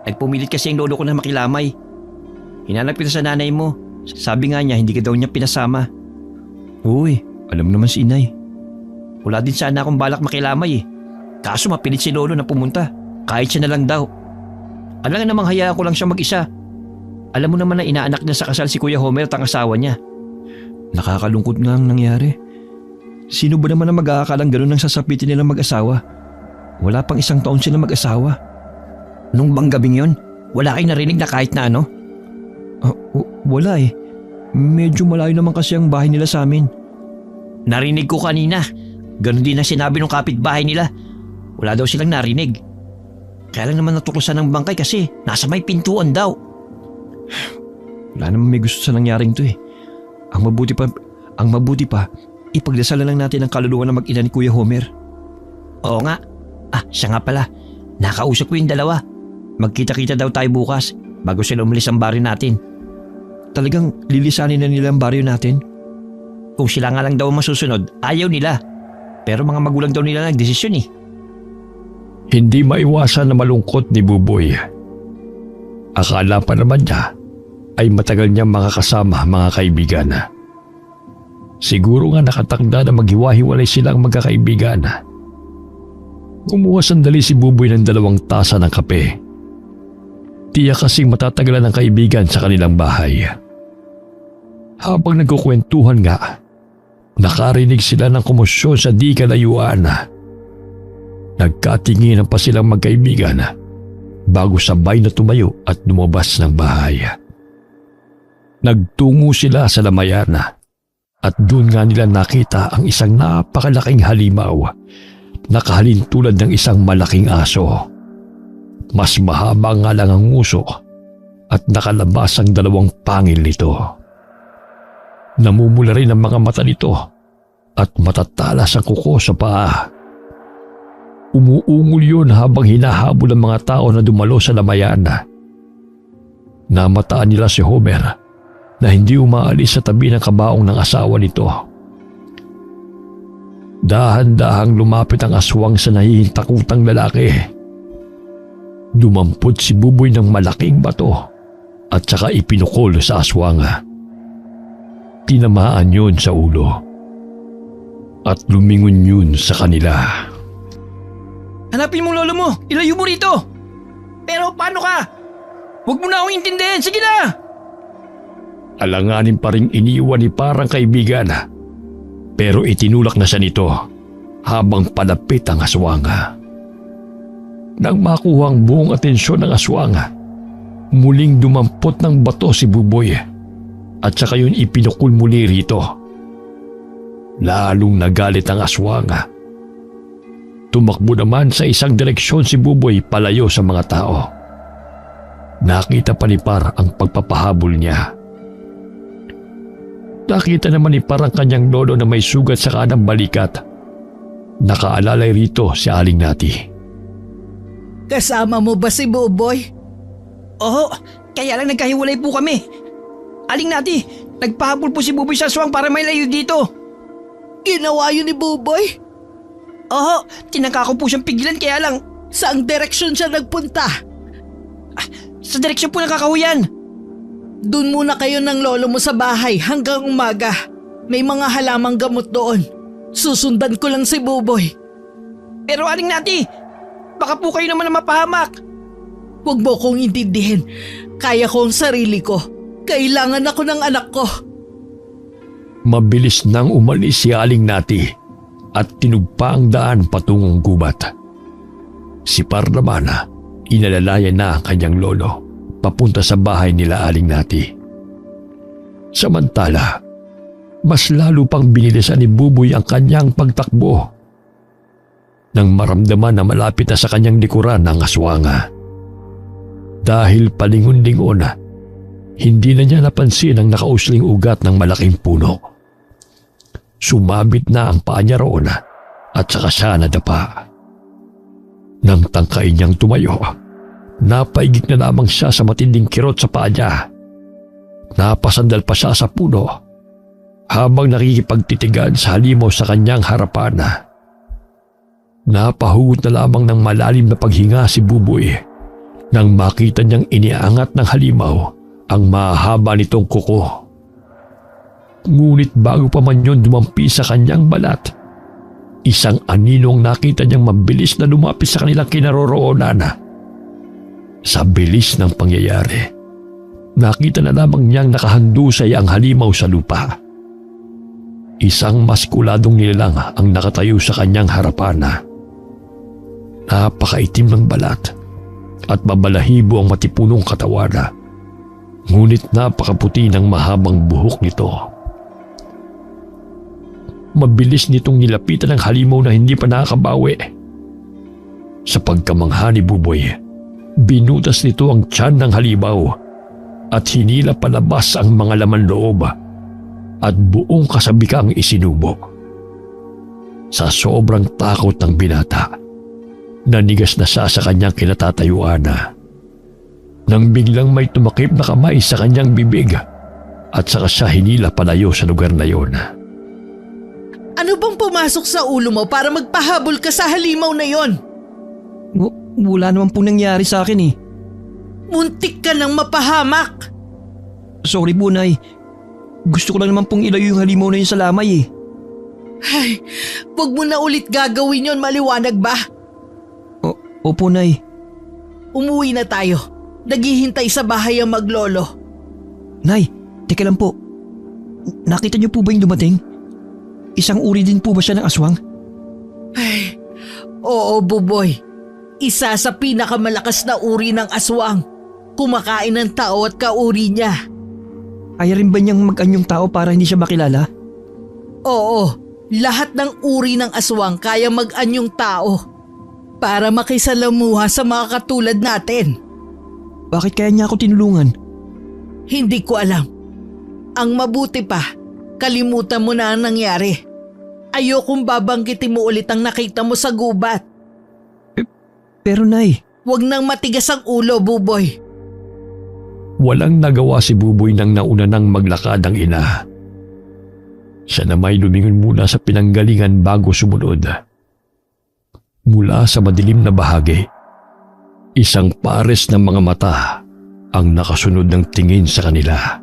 [SPEAKER 4] Nagpumilit kasi ang lolo ko na makilamay. Hinanap kita sa nanay mo. Sabi nga niya hindi ka daw niya pinasama.
[SPEAKER 3] Uy, alam naman si inay.
[SPEAKER 4] Wala din sana akong balak makilamay eh. Kaso mapilit si lolo na pumunta. Kahit siya na lang daw. Alam nga namang hayaan ko lang siya mag-isa. Alam mo naman na inaanak niya sa kasal si Kuya Homer at ang asawa niya.
[SPEAKER 3] Nakakalungkot nga ang nangyari. Sino ba naman ang mag-aakalang gano'n ang sasapitin nilang mag-asawa? Wala pang 1 taon sila mag-asawa.
[SPEAKER 4] Nung bang gabing yon, wala kayong narinig na kahit na ano?
[SPEAKER 3] Wala eh. Medyo malayo naman kasi ang bahay nila sa amin.
[SPEAKER 4] Narinig ko kanina. Ganon din ang sinabi ng kapitbahay nila. Wala daw silang narinig. Kaya lang naman natuklasan ng bangkay kasi nasa may pintuan daw.
[SPEAKER 3] Wala naman may gusto sa nangyaring to eh. Ang mabuti pa, ipagdasalan lang natin ang kaluluwa ng mag-ina ni Kuya Homer.
[SPEAKER 4] Oo nga. Siya nga pala. Nakausap ko yung dalawa. Magkita-kita daw tayo bukas bago sila umalis ang baryo natin.
[SPEAKER 3] Talagang lilisanin na nila ang baryo natin?
[SPEAKER 4] Kung sila nga lang daw masusunod, ayaw nila. Pero mga magulang daw nila nagdesisyon eh.
[SPEAKER 2] Hindi maiwasan na malungkot ni Buboy. Akala pa naman niya ay matagal niyang makakasama mga kaibigan. Siguro nga nakatakda na maghiwa-hiwalay silang magkakaibigan. Kumuha sandali si Buboy ng 2 tasa ng kape. Tiyak kasing matatagalan ng kaibigan sa kanilang bahay. Habang nagkukwentuhan nga, nakarinig sila ng komosyon sa di kalayuan. Nagkatinginan pa silang magkaibigan bago sabay na tumayo at lumabas ng bahay. Nagtungo sila sa lamayan at doon nga nila nakita ang isang napakalaking halimaw na kahalintulad ng isang malaking aso. Mas mahaba nga lang ang nguso at nakalabas ang 2 pangil nito. Namumula rin ang mga mata nito at matatalas ang kuko sa paa. Umuungol yun habang hinahabol ang mga tao na dumalo sa lamayan. Namataan nila si Homer na hindi umaalis sa tabi ng kabaong ng asawa nito. Dahan-dahang lumapit ang aswang sa nahihintakutang lalaki. Dumampot si Buboy ng malaking bato at saka ipinukol sa aswang. Tinamaan yun sa ulo at lumingon yun sa kanila.
[SPEAKER 4] Hanapin mong lolo mo! Ilayo mo rito! Pero paano ka? Huwag mo na akong intindihin! Sige na!
[SPEAKER 2] Alanganin pa rin iniwan ni parang kaibigan. Pero itinulak na siya nito habang palapit ang aswang. Nang makuha ang buong atensyon ng aswang, muling dumampot ng bato si Buboy at saka yun ipinukul muli rito. Lalong nagalit ang aswang. Tumakbo naman sa isang direksyon si Buboy palayo sa mga tao. Nakita pa ni Par ang pagpapahabol niya. Nakita naman ni Par ang kanyang lolo na may sugat sa kanang balikat. Nakaalalay rito si Aling Nati.
[SPEAKER 1] Kasama mo ba si Buboy?
[SPEAKER 4] Oo, kaya lang nagkahiwalay po kami. Aling Nati, nagpahabol po si Buboy sa aswang para may layo dito.
[SPEAKER 1] Ginawa yun ni Buboy?
[SPEAKER 4] Oo, tinangka ko po siyang pigilan kaya lang.
[SPEAKER 1] Saang direksyon siya nagpunta?
[SPEAKER 4] Sa direksyon po ng kakahuyan.
[SPEAKER 1] Doon muna kayo ng lolo mo sa bahay hanggang umaga. May mga halamang gamot doon. Susundan ko lang si Buboy.
[SPEAKER 4] Pero Aling Nati, baka po kayo naman na mapahamak.
[SPEAKER 1] Huwag mo kong intindihin. Kaya ko ang sarili ko. Kailangan ako ng anak ko.
[SPEAKER 2] Mabilis nang umalis si Aling Nati at tinugpa ang daan patungong gubat. Si Par naman, inalalayan na ang kanyang lolo papunta sa bahay nila Aling Nati. Samantala, mas lalo pang binilisan ni Buboy ang kanyang pagtakbo nang maramdaman na malapit na sa kanyang likuran ang aswanga. Dahil palingon-lingon, hindi na niya napansin ang nakausling ugat ng malaking puno. Sumabit na ang paa niya roon at saka siya nadapa. Nang tangkain niyang tumayo, napaigik na lamang siya sa matinding kirot sa paa niya. Napasandal pa siya sa puno habang nakikipagtitigan sa halimaw sa kanyang harapan. Napahugot na lamang ng malalim na paghinga si Buboy nang makita niyang iniangat ng halimaw ang mahaba nitong kuko. Ngunit bago pa man yun dumampi sa kanyang balat, isang aninong nakita niyang mabilis na lumapit sa kanilang kinaroroonan. Sa bilis ng pangyayari, nakita na lamang niyang nakahandusay ang halimaw sa lupa. Isang maskuladong nilalang ang nakatayo sa kanyang harapan. Napakaitim ng balat at mabalahibo ang matipunong katawan. Ngunit napakaputi ng mahabang buhok nito. Mabilis nitong nilapitan ang halimaw na hindi pa nakakabawi. Sa pagkamangha ni Buboy, binutas nito ang tiyan ng halimaw at hinila palabas ang mga laman loob at buong kasabikang isinubo. Sa sobrang takot ng binata, nanigas na siya sa kanyang kinatatayuan nang biglang may tumakip na kamay sa kanyang bibig at saka siya hinila palayo sa lugar na yon.
[SPEAKER 1] Ano bang pumasok sa ulo mo para magpahabol ka sa halimaw na yon?
[SPEAKER 3] Wala naman po nangyari sa akin eh.
[SPEAKER 1] Muntik ka nang mapahamak.
[SPEAKER 3] Sorry po, Nay. Gusto ko lang naman pong ilayo yung halimaw na yun sa lamay eh.
[SPEAKER 1] Ay, huwag mo na ulit gagawin yon, maliwanag ba?
[SPEAKER 3] Opo, Nay.
[SPEAKER 1] Umuwi na tayo. Naghihintay sa bahay ang maglolo.
[SPEAKER 3] Nay, teka lang po. Nakita niyo po ba yung dumating? Isang uri din po ba siya ng aswang?
[SPEAKER 1] Ay, oo, Buboy. Isa sa pinakamalakas na uri ng aswang. Kumakain ng tao at kauri niya.
[SPEAKER 3] Kaya rin ba niyang mag-anyong tao para hindi siya makilala?
[SPEAKER 1] Oo, lahat ng uri ng aswang kaya mag-anyong tao para makisalamuha sa mga katulad natin.
[SPEAKER 3] Bakit kaya niya ako tinulungan?
[SPEAKER 1] Hindi ko alam. Ang mabuti pa, kalimutan mo na ang nangyari. Ayokong babanggitin mo ulit ang nakita mo sa gubat.
[SPEAKER 3] Pero Nay…
[SPEAKER 1] Huwag nang matigas ang ulo, Buboy.
[SPEAKER 2] Walang nagawa si Buboy nang nauna nang maglakad ang ina. Siya na may lumingon muna sa pinanggalingan bago sumunod. Mula sa madilim na bahagi, isang pares ng mga mata ang nakasunod ng tingin sa kanila.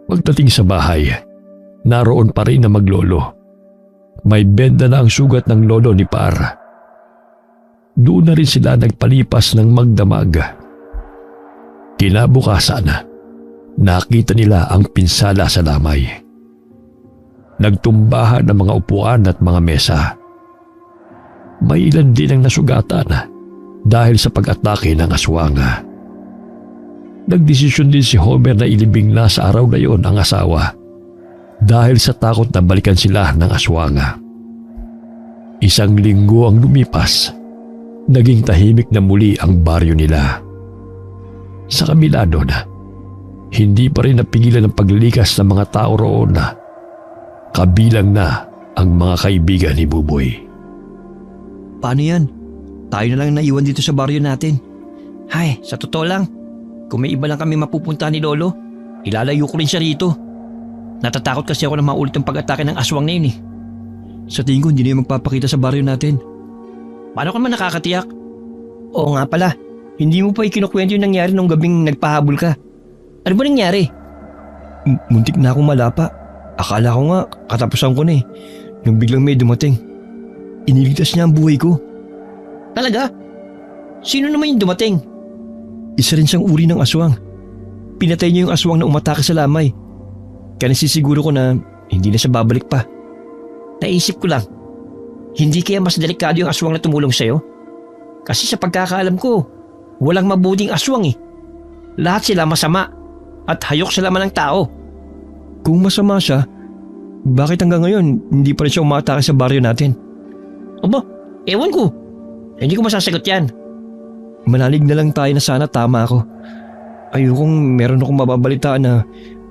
[SPEAKER 2] Pagdating sa bahay, naroon pa rin na maglolo. May benda na ang sugat ng lolo ni Par. Doon na rin sila nagpalipas ng magdamag. Kinabukasan, nakita nila ang pinsala sa lamay. Nagtumbahan ng mga upuan at mga mesa. May ilan din ang nasugatan dahil sa pag-atake ng aswanga. Nagdesisyon din si Homer na ilibing na sa araw na yon ang asawa dahil sa takot na balikan sila ng aswanga. Isang linggo ang lumipas, naging tahimik na muli ang baryo nila. Sa kabila doon, hindi pa rin napigilan ang paglikas ng mga tao roon, kabilang na ang mga kaibigan ni Buboy.
[SPEAKER 3] Paano yan? Tayo na lang naiwan dito sa baryo natin. Hay, sa totoo lang, kung may iba lang kami mapupunta ni Lolo, ilalayo ko rin siya rito. Natatakot kasi ako na maulit ang pag-atake ng aswang na yun eh. Sa tingin ko hindi na yung magpapakita sa baryo natin. Paano ka naman nakakatiyak? Oo nga pala, hindi mo pa ikinukwento yung nangyari nung gabing nagpahabol ka. Ano ba nangyari? Muntik na akong malapa. Akala ko nga katapusan ko na eh. Nung biglang may dumating. Iniligtas niya ang buhay ko. Talaga? Sino naman yung dumating? isa rin siyang uri ng aswang. Pinatay niya yung aswang na umatake sa lamay. Kaya nasisiguro ko na hindi na siya babalik pa.
[SPEAKER 4] Naisip ko lang, hindi kaya mas delikado yung aswang na tumulong sa'yo? Kasi sa pagkakaalam ko, walang mabuting aswang eh. Lahat sila masama at hayok sa laman ng tao.
[SPEAKER 3] Kung masama siya, bakit hanggang ngayon hindi pa rin siya umatake sa baryo natin?
[SPEAKER 4] Aba, ewan ko. Hindi ko masasagot yan.
[SPEAKER 3] Manalig na lang tayo na sana tama ako. Ayokong meron akong mababalitaan na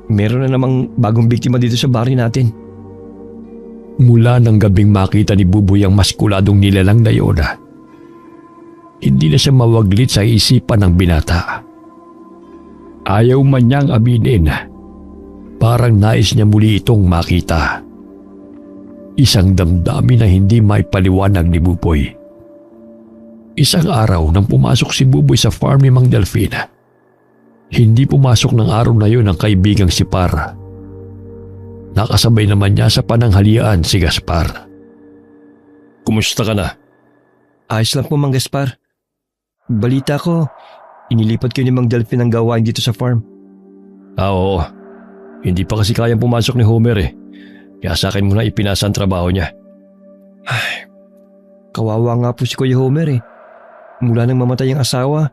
[SPEAKER 3] meron na namang bagong biktima dito sa baryo natin.
[SPEAKER 2] Mula ng gabing makita ni Buboy ang maskuladong nilalang na yun, hindi na siya mawaglit sa isipan ng binata. Ayaw man niyang aminin, parang nais niya muli itong makita. Isang damdamin na hindi maipaliwanag ni Buboy. Isang araw nang pumasok si Buboy sa farm ni Mang Delfin, hindi pumasok ng araw na yun ang kaibigang si Par. Nakasabay naman niya sa pananghalian si Gaspar.
[SPEAKER 3] Kumusta ka na? Ayos lang po, Mang Gaspar. Balita ko, inilipat kayo ni Mang Delfin ang gawain dito sa farm.
[SPEAKER 2] Oo. Hindi pa kasi kayang pumasok ni Homer eh. Kaya sa akin muna ipinasa ang trabaho niya.
[SPEAKER 3] Ay, kawawa nga po si Kuya Homer eh. Mula nang mamatay ang asawa,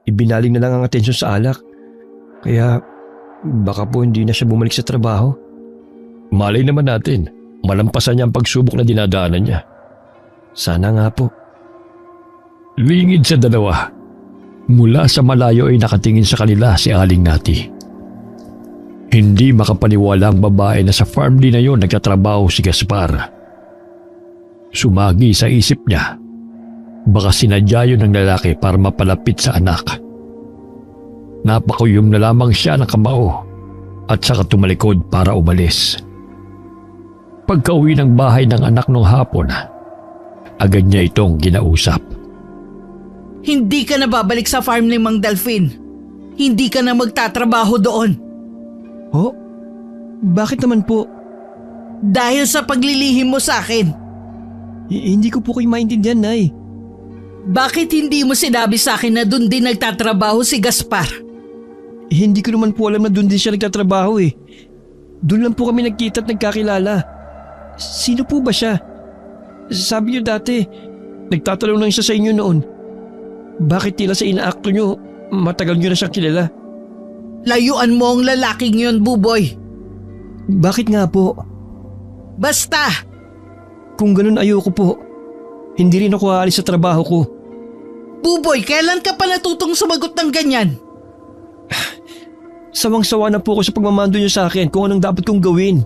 [SPEAKER 3] ibinaling na lang ang atensyon sa alak. Kaya baka po hindi na siya bumalik sa trabaho.
[SPEAKER 2] Malay naman natin, malampasan niya ang pagsubok na dinadaanan niya.
[SPEAKER 3] Sana nga po.
[SPEAKER 2] Lingid sa dalawa. Mula sa malayo ay nakatingin sa kanila si Aling Nati. Hindi makapaniwala ang babae na sa farm din na yon nagtatrabaho si Gaspar. Sumagi sa isip niya, baka sinadya yun ng lalaki para mapalapit sa anak. Napakuyom na lamang siya ng kamao at saka tumalikod para umalis. Pagka-uwi ng bahay ng anak nung hapon, agad niya itong ginausap.
[SPEAKER 1] Hindi ka na babalik sa farm ni Mang Delfin. Hindi ka na magtatrabaho doon.
[SPEAKER 3] Oh? Bakit naman po?
[SPEAKER 1] Dahil sa paglilihim mo sa akin.
[SPEAKER 3] Hindi ko po kayo maintindihan, Nay.
[SPEAKER 1] Bakit hindi mo sinabi sa akin na doon din nagtatrabaho si Gaspar?
[SPEAKER 3] Hindi ko naman po alam na doon din siya nagtatrabaho eh. Doon lang po kami nagkita at nagkakilala. Sino po ba siya? Sabi niyo dati, nagtatanong lang siya sa inyo noon. Bakit tila sa inaakto niyo, matagal niyo na siyang kilala?
[SPEAKER 1] Layuan mo ang lalaking yun, Buboy.
[SPEAKER 3] Bakit nga po?
[SPEAKER 1] Basta!
[SPEAKER 3] Kung ganun ayoko po. Hindi rin ako aalis sa trabaho ko.
[SPEAKER 1] Buboy, kailan ka pa natutong sumagot ng ganyan?
[SPEAKER 3] Sawang-sawa na po ako sa pagmamando niyo sa akin kung anong dapat kong gawin.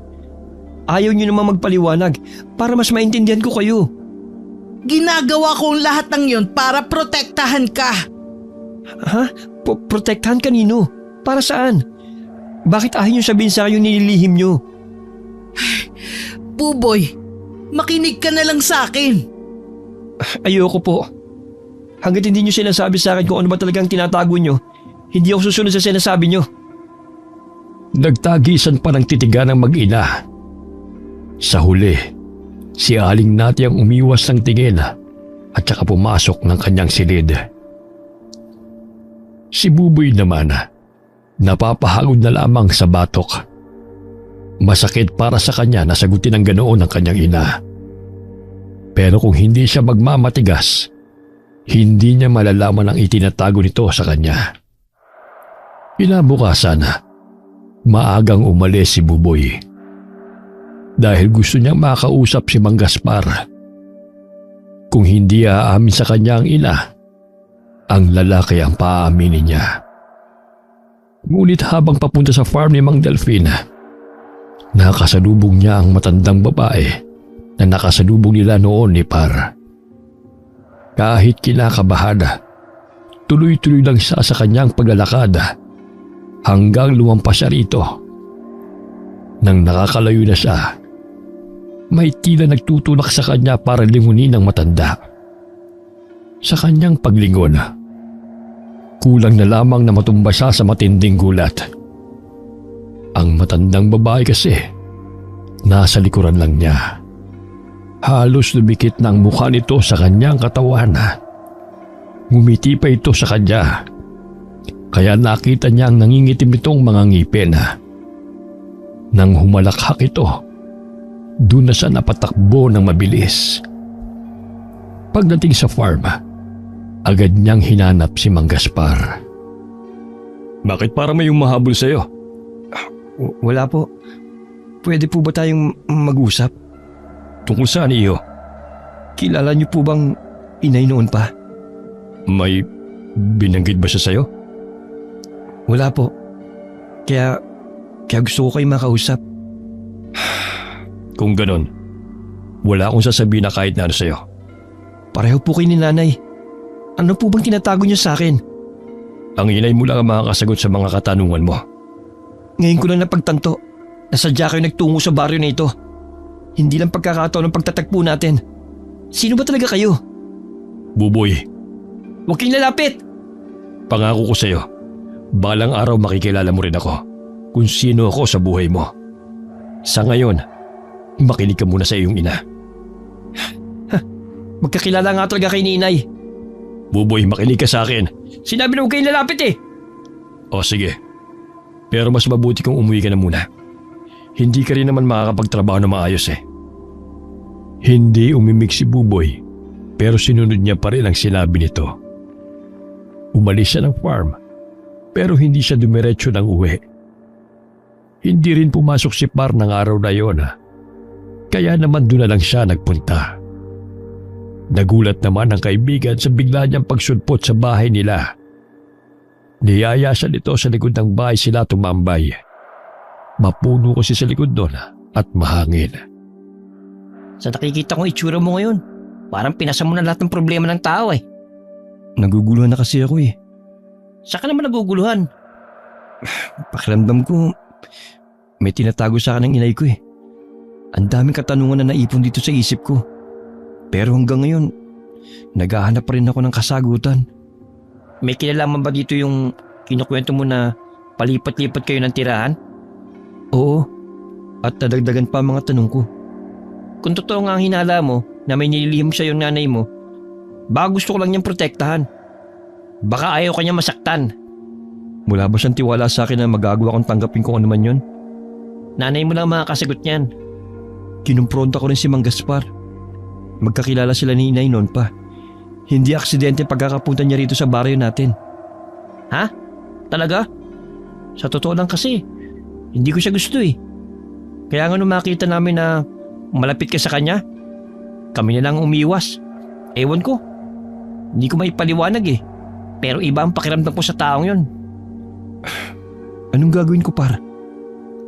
[SPEAKER 3] Ayaw niyo naman magpaliwanag para mas maintindihan ko kayo.
[SPEAKER 1] Ginagawa ko ang lahat ng yun para protektahan ka.
[SPEAKER 3] Ha? Protektahan kanino? Para saan? Bakit ayaw niyo sabihin sa akin yung nililihim niyo?
[SPEAKER 1] Buboy, makinig ka na lang sa akin.
[SPEAKER 3] Ayoko po. Hanggat hindi niyo sinasabi sa akin kung ano ba talagang tinatago niyo, hindi ako susunod sa sinasabi niyo.
[SPEAKER 2] Nagtagisan pa ng titigan ng mag-ina. Sa huli, si Aling Nati ang umiwas ng tingin at saka pumasok ng kanyang silid. Si Buboy naman, napapahagod na lamang sa batok. Masakit para sa kanya na sagutin ng ganoon ang kanyang ina. Pero kung hindi siya magmamatigas, hindi niya malalaman ang itinatago nito sa kanya. Kinabukasan, maagang umalis si Buboy. Dahil gusto niyang makausap si Mang Gaspar. Kung hindi aamin sa kanya ang ina, ang lalaki ang paaaminin niya. Ngunit habang papunta sa farm ni Mang Delfin, nakasalubong niya ang matandang babae na nakasalubong nila noon ni Par. Kahit kinakabahan, tuloy-tuloy lang siya sa kanyang paglalakad hanggang lumampas siya rito. Nang nakakalayo na siya, may tila nagtutulak sa kanya para lingunin ng matanda. Sa kanyang paglingon, kulang na lamang na matumba siya sa matinding gulat. Ang matandang babae kasi, nasa likuran lang niya. Halos lumikit na ang mukha nito sa kanyang katawan. Ngumiti pa ito sa kanya Kaya nakita niya ang nangingitim nitong mga ngipin. Nang humalakhak ito, doon na siya napatakbo ng mabilis. Pagdating sa farm, agad niyang hinanap si Mang Gaspar. Bakit para may humahabol sa'yo?
[SPEAKER 3] Wala po. Pwede po ba tayong mag-usap?
[SPEAKER 2] Tungkol saan iyo?
[SPEAKER 3] Kilala niyo po bang inay noon pa?
[SPEAKER 2] May binanggit ba siya sa'yo?
[SPEAKER 3] Wala po. Kaya gusto ko kayo makausap.
[SPEAKER 2] Kung ganon, wala akong sasabihin na kahit na ano sa'yo.
[SPEAKER 3] Pareho po kayo ni nanay. Ano po bang tinatago niyo sa akin?
[SPEAKER 2] Ang inay mo lang ang makakasagot sa mga katanungan mo.
[SPEAKER 3] Ngayon ko lang napagtanto na sadya kayo nagtungo sa baryo na ito. Hindi lang pagkakataon ng pagtatagpo natin. Sino ba talaga kayo?
[SPEAKER 2] Buboy,
[SPEAKER 3] Huwag kayong lalapit!
[SPEAKER 2] pangako ko sa'yo, balang araw makikilala mo rin ako kung sino ako sa buhay mo. Sa ngayon, makinig ka muna sa iyong ina.
[SPEAKER 3] Magkakilala nga talaga kay ni inay.
[SPEAKER 2] Buboy, makinig ka sa akin.
[SPEAKER 3] Sinabi na huwag kayong lalapit eh!
[SPEAKER 2] O sige, pero mas mabuti kung umuwi ka na muna. Hindi ka rin naman makakapagtrabaho na maayos eh. Hindi umimik si Buboy, pero sinunod niya pa rin ang sinabi nito. Umalis siya ng farm, pero hindi siya dumiretso ng uwi. Hindi rin pumasok si Par ng araw na yon. Kaya naman doon na lang siya nagpunta. Nagulat naman ang kaibigan sa bigla niyang pagsulpot sa bahay nila. Niyaya siya nito sa likod ng bahay sila tumambay. Mapuno kasi sa likod doon at mahangin.
[SPEAKER 4] Sa nakikita kong itsura mo ngayon, parang pinasa mo na lahat ng problema ng tao eh.
[SPEAKER 3] Naguguluhan na kasi ako eh.
[SPEAKER 4] Saan ka naman naguguluhan?
[SPEAKER 3] Pakiramdam ko, may tinatago sa akin ng inay ko eh. Ang daming katanungan na naipon dito sa isip ko. Pero hanggang ngayon, naghahanap pa rin ako ng kasagutan.
[SPEAKER 4] May kinalaman ba dito yung kinukwento mo na palipat-lipat kayo ng tirahan?
[SPEAKER 3] Oo, at nadagdagan pa ang mga tanong ko.
[SPEAKER 4] Kung totoo nga ang hinala mo na may nililihim siya yung nanay mo, baka gusto ko lang niyang protektahan. Baka ayaw ka niya masaktan.
[SPEAKER 3] Wala ba siyang tiwala sa akin na magagawa kong tanggapin ko ano man yun?
[SPEAKER 4] Nanay mo lang makakasagot niyan.
[SPEAKER 3] Kinumpronta ko rin si Mang Gaspar. Magkakilala sila ni inay noon pa. Hindi aksidente pagkakapunta niya rito sa baryo natin.
[SPEAKER 4] Ha? Talaga? Sa totoo lang kasi, hindi ko siya gusto eh. Kaya nga nung makita namin na malapit ka sa kanya, kami na lang umiwas. Ewan ko. Hindi ko maipaliwanag eh. Pero iba ang pakiramdam ko sa taong yon.
[SPEAKER 3] Anong gagawin ko, Par?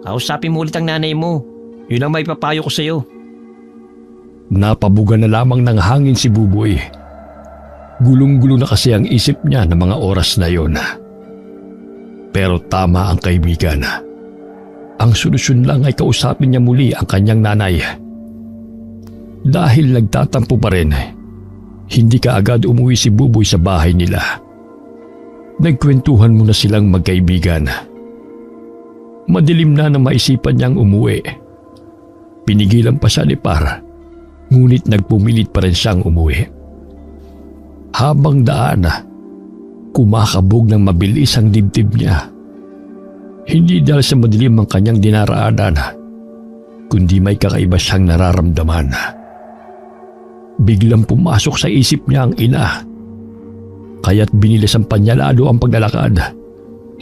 [SPEAKER 4] Kausapin mo ulit ang nanay mo. Yun ang may papayo ko sa'yo.
[SPEAKER 2] Napabuga na lamang ng hangin si Buboy. Gulong-gulo na kasi ang isip niya ng mga oras na yon. Pero tama ang kaibigan. Ang solusyon lang ay kausapin niya muli ang kanyang nanay. Dahil nagtatampo pa rin, hindi kaagad umuwi si Buboy sa bahay nila. Nagkwentuhan muna silang magkaibigan. Madilim na nang maisipan niyang umuwi. Pinigilan pa siya ni Par, ngunit nagpumilit pa rin siyang umuwi. Habang daan, kumakabog ng mabilis ang dibdib niya. Hindi dahil sa madilim ang kanyang dinaraanan, kundi may kakaiba siyang nararamdaman. Biglang pumasok sa isip niya ang ina, kaya't binilisan pa niya lalo ang paglalakad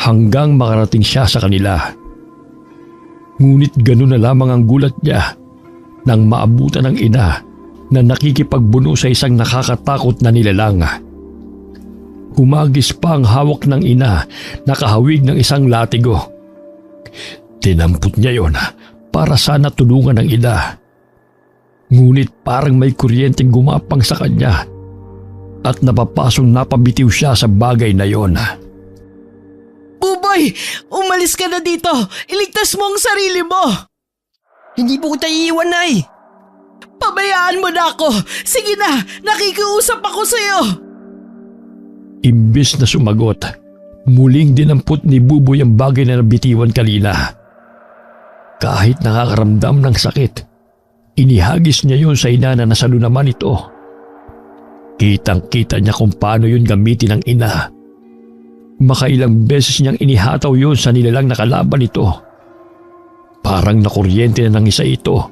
[SPEAKER 2] hanggang makarating siya sa kanila. Ngunit gano'n na lamang ang gulat niya nang maabutan ng ina na nakikipagbuno sa isang nakakatakot na nilalang. Humagis pa ang hawak ng ina na kahawig ng isang latigo. Tinampot niya yon para sana tulungan ang ina. Ngunit parang may kuryenteng gumapang sa kanya at napapasong napabitiw siya sa bagay na yon.
[SPEAKER 1] Buboy, umalis ka na dito. Iligtas mo ang sarili mo.
[SPEAKER 4] Hindi po kita iiwan, Nay.
[SPEAKER 1] Pabayaan mo na ako. Sige na, nakikiusap ako sa'yo.
[SPEAKER 2] Imbis na sumagot, muling dinampot ni Buboy ang bagay na nabitiwan kanina. Kahit nakakaramdam ng sakit, inihagis niya yon sa ina na nasalo naman ito. Kitang-kita niya kung paano yun gamitin ng ina. Makailang beses niyang inihataw yun sa nilalang nakalaban nito. Parang nakuryente na ng isa ito,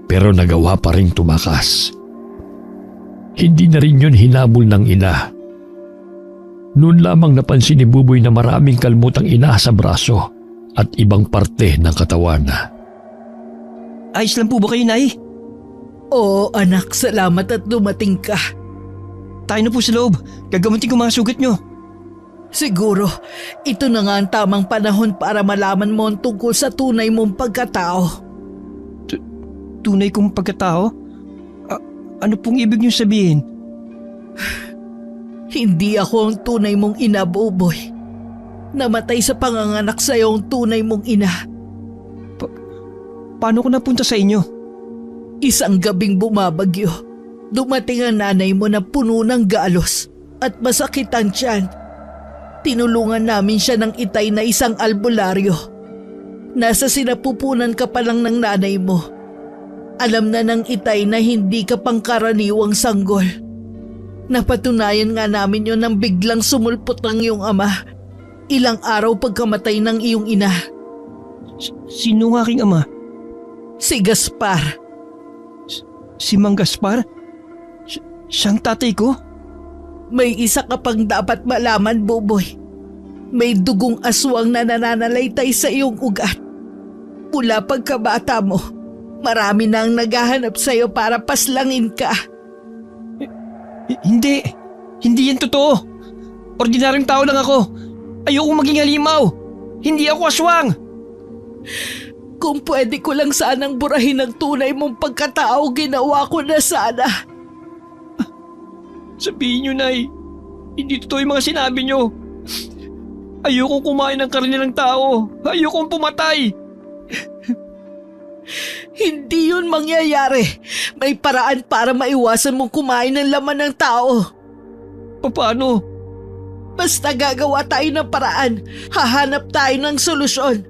[SPEAKER 2] pero nagawa pa rin tumakas. Hindi na rin yun hinabol ng ina. Noon lamang napansin ni Buboy na maraming kalmutang ina sa braso at ibang parte ng katawan.
[SPEAKER 4] Ayos lang po ba kayo, Nay?
[SPEAKER 1] Oo anak, salamat at dumating ka.
[SPEAKER 4] Tayo na po sa loob. Gagamutin ko mga sugat nyo.
[SPEAKER 1] Siguro, ito na nga ang tamang panahon para malaman mo ang tungkol sa tunay mong pagkatao.
[SPEAKER 4] Tunay kong pagkatao? Ano pong ibig nyo sabihin?
[SPEAKER 1] Hindi ako ang tunay mong ina, Buboy. Namatay sa panganganak sa'yo ang tunay mong ina.
[SPEAKER 4] Paano ko napunta sa inyo?
[SPEAKER 1] Isang gabing bumabagyo, dumating ang nanay mo na puno ng galos at masakit ang tiyan. Tinulungan namin siya ng itay na isang albularyo. Nasa sinapupunan ka pa lang ng nanay mo. Alam na ng itay na hindi ka pangkaraniwang sanggol. Napatunayan nga namin yon nang biglang sumulpot ang iyong ama. Ilang araw pagkamatay ng iyong ina.
[SPEAKER 4] Sino ang aking ama?
[SPEAKER 1] Si Gaspar.
[SPEAKER 4] Si Mang Gaspar? Siyang tatay ko?
[SPEAKER 1] May isa ka pang dapat malaman, Buboy. May dugong aswang na nananalaytay sa iyong ugat. Mula pagkabata mo, marami na ang naghahanap sa iyo para paslangin ka.
[SPEAKER 4] Hindi. Hindi yan totoo. Ordinaryong tao lang ako. Ayokong maging halimaw. Hindi ako aswang.
[SPEAKER 1] Kung pwede ko lang sanang burahin ang tunay mong pagkatao, ginawa ko na sana.
[SPEAKER 4] Sabihin nyo, Nay. Hindi totoo yung mga sinabi nyo. Ayokong kumain ng karne ng tao. Ayokong pumatay.
[SPEAKER 1] Hindi yun mangyayari. May paraan para maiwasan mong kumain ng laman ng tao.
[SPEAKER 4] Paano?
[SPEAKER 1] Basta gagawa tayo ng paraan. Hahanap tayo ng solusyon.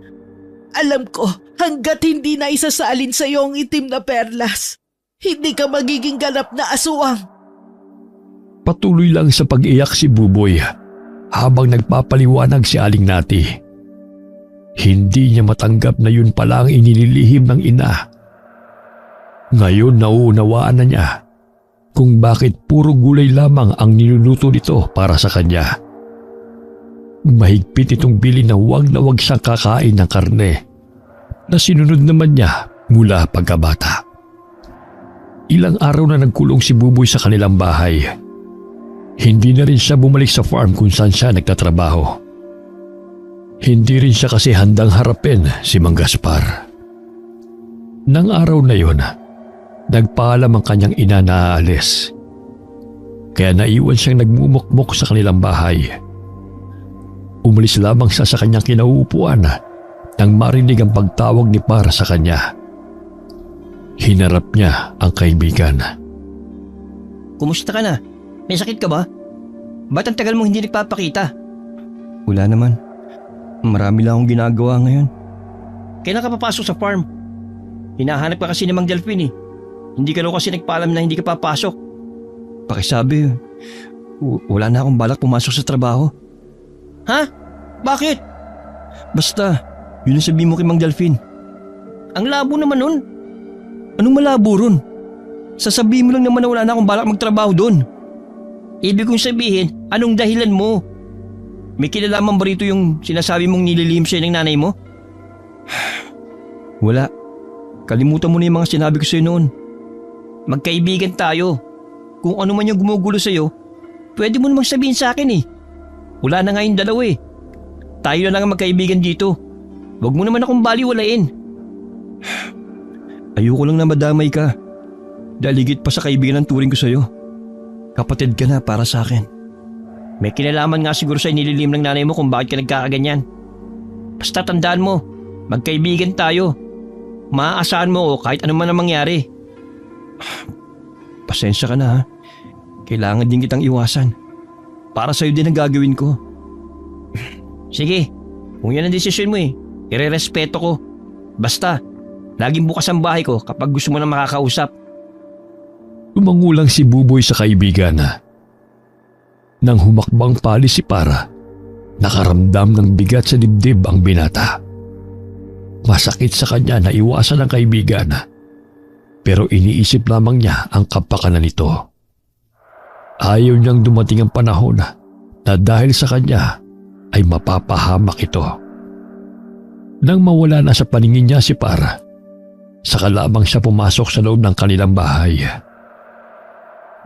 [SPEAKER 1] Alam ko, hanggat hindi na isasalin sa iyo ang itim na perlas, hindi ka magiging ganap na aswang.
[SPEAKER 2] Patuloy lang sa pag-iyak si Buboy habang nagpapaliwanag si Aling Nati. Hindi niya matanggap na yun pala ang inililihim ng ina. Ngayon nauunawaan na niya kung bakit puro gulay lamang ang niluluto nito para sa kanya. Mahigpit itong bili na wag siyang kakain ng karne na sinunod naman niya mula pagkabata. Ilang araw na nagkulong si Buboy sa kanilang bahay. Hindi na rin siya bumalik sa farm kung saan siya nagtatrabaho. Hindi rin siya kasi handang harapin si Mang Gaspar. Nang araw na yon, nagpaalam ang kanyang ina na aalis. Kaya naiwan siyang nagmumukmok sa kanilang bahay. Umalis lamang siya sa kanyang kinauupuan nang marinig ang pagtawag ni Par sa kanya. Hinarap niya ang kaibigan.
[SPEAKER 4] Kumusta ka na? May sakit ka ba? Ba't ang tagal mo hindi nagpapakita?
[SPEAKER 3] Wala naman. Marami lang akong ginagawa ngayon.
[SPEAKER 4] Kailan ka papasok sa farm? Hinahanap ka kasi ni Mang Delphine eh. Hindi ka raw kasi nagpaalam na hindi ka papasok.
[SPEAKER 3] Pakisabi, wala na akong balak pumasok sa trabaho.
[SPEAKER 4] Ha? Bakit?
[SPEAKER 3] Basta, yun ang sabihin mo kay Mang Delphine.
[SPEAKER 4] Ang labo naman nun.
[SPEAKER 3] Anong malabo ron? Sasabihin mo lang naman na wala na akong balak magtrabaho doon.
[SPEAKER 4] Ibig kong sabihin, anong dahilan mo? May kinalaman ba rito yung sinasabi mong nililihim sa'yo ng nanay mo?
[SPEAKER 3] Wala. Kalimutan mo na yung mga sinabi ko sa'yo noon.
[SPEAKER 4] Magkaibigan tayo. Kung ano man yung gumugulo sa'yo, pwede mo namang sabihin sa akin eh. Wala na nga yung dalawa eh. Tayo na lang ang magkaibigan dito. Huwag mo naman akong baliwalain.
[SPEAKER 3] Ayoko lang na madamay ka. Dahil higit pa sa kaibigan ang turing ko sa'yo. Kapatid ka na para sa akin.
[SPEAKER 4] May kinalaman nga siguro sa inililihim ng nanay mo kung bakit ka nagkakaganyan. Basta tandaan mo, magkaibigan tayo. Maaasahan mo o kahit ano man ang mangyari.
[SPEAKER 3] Pasensya ka na ha. Kailangan din kitang iwasan. Para sa'yo din ang gagawin ko.
[SPEAKER 4] Sige, kung yan ang desisyon mo eh, irerespeto ko. Basta, laging bukas ang bahay ko kapag gusto mo na makakausap.
[SPEAKER 2] Tumangulang si Buboy sa kaibigan. Nang humakbang pali si Para, Nakaramdam ng bigat sa dibdib ang binata. Masakit sa kanya na iwasan ang kaibigan, pero iniisip lamang niya ang kapakanan nito. Ayaw niyang dumating ang panahon na dahil sa kanya ay mapapahamak ito. Nang mawala na sa paningin niya si Par, saka lamang siya pumasok sa loob ng kanilang bahay.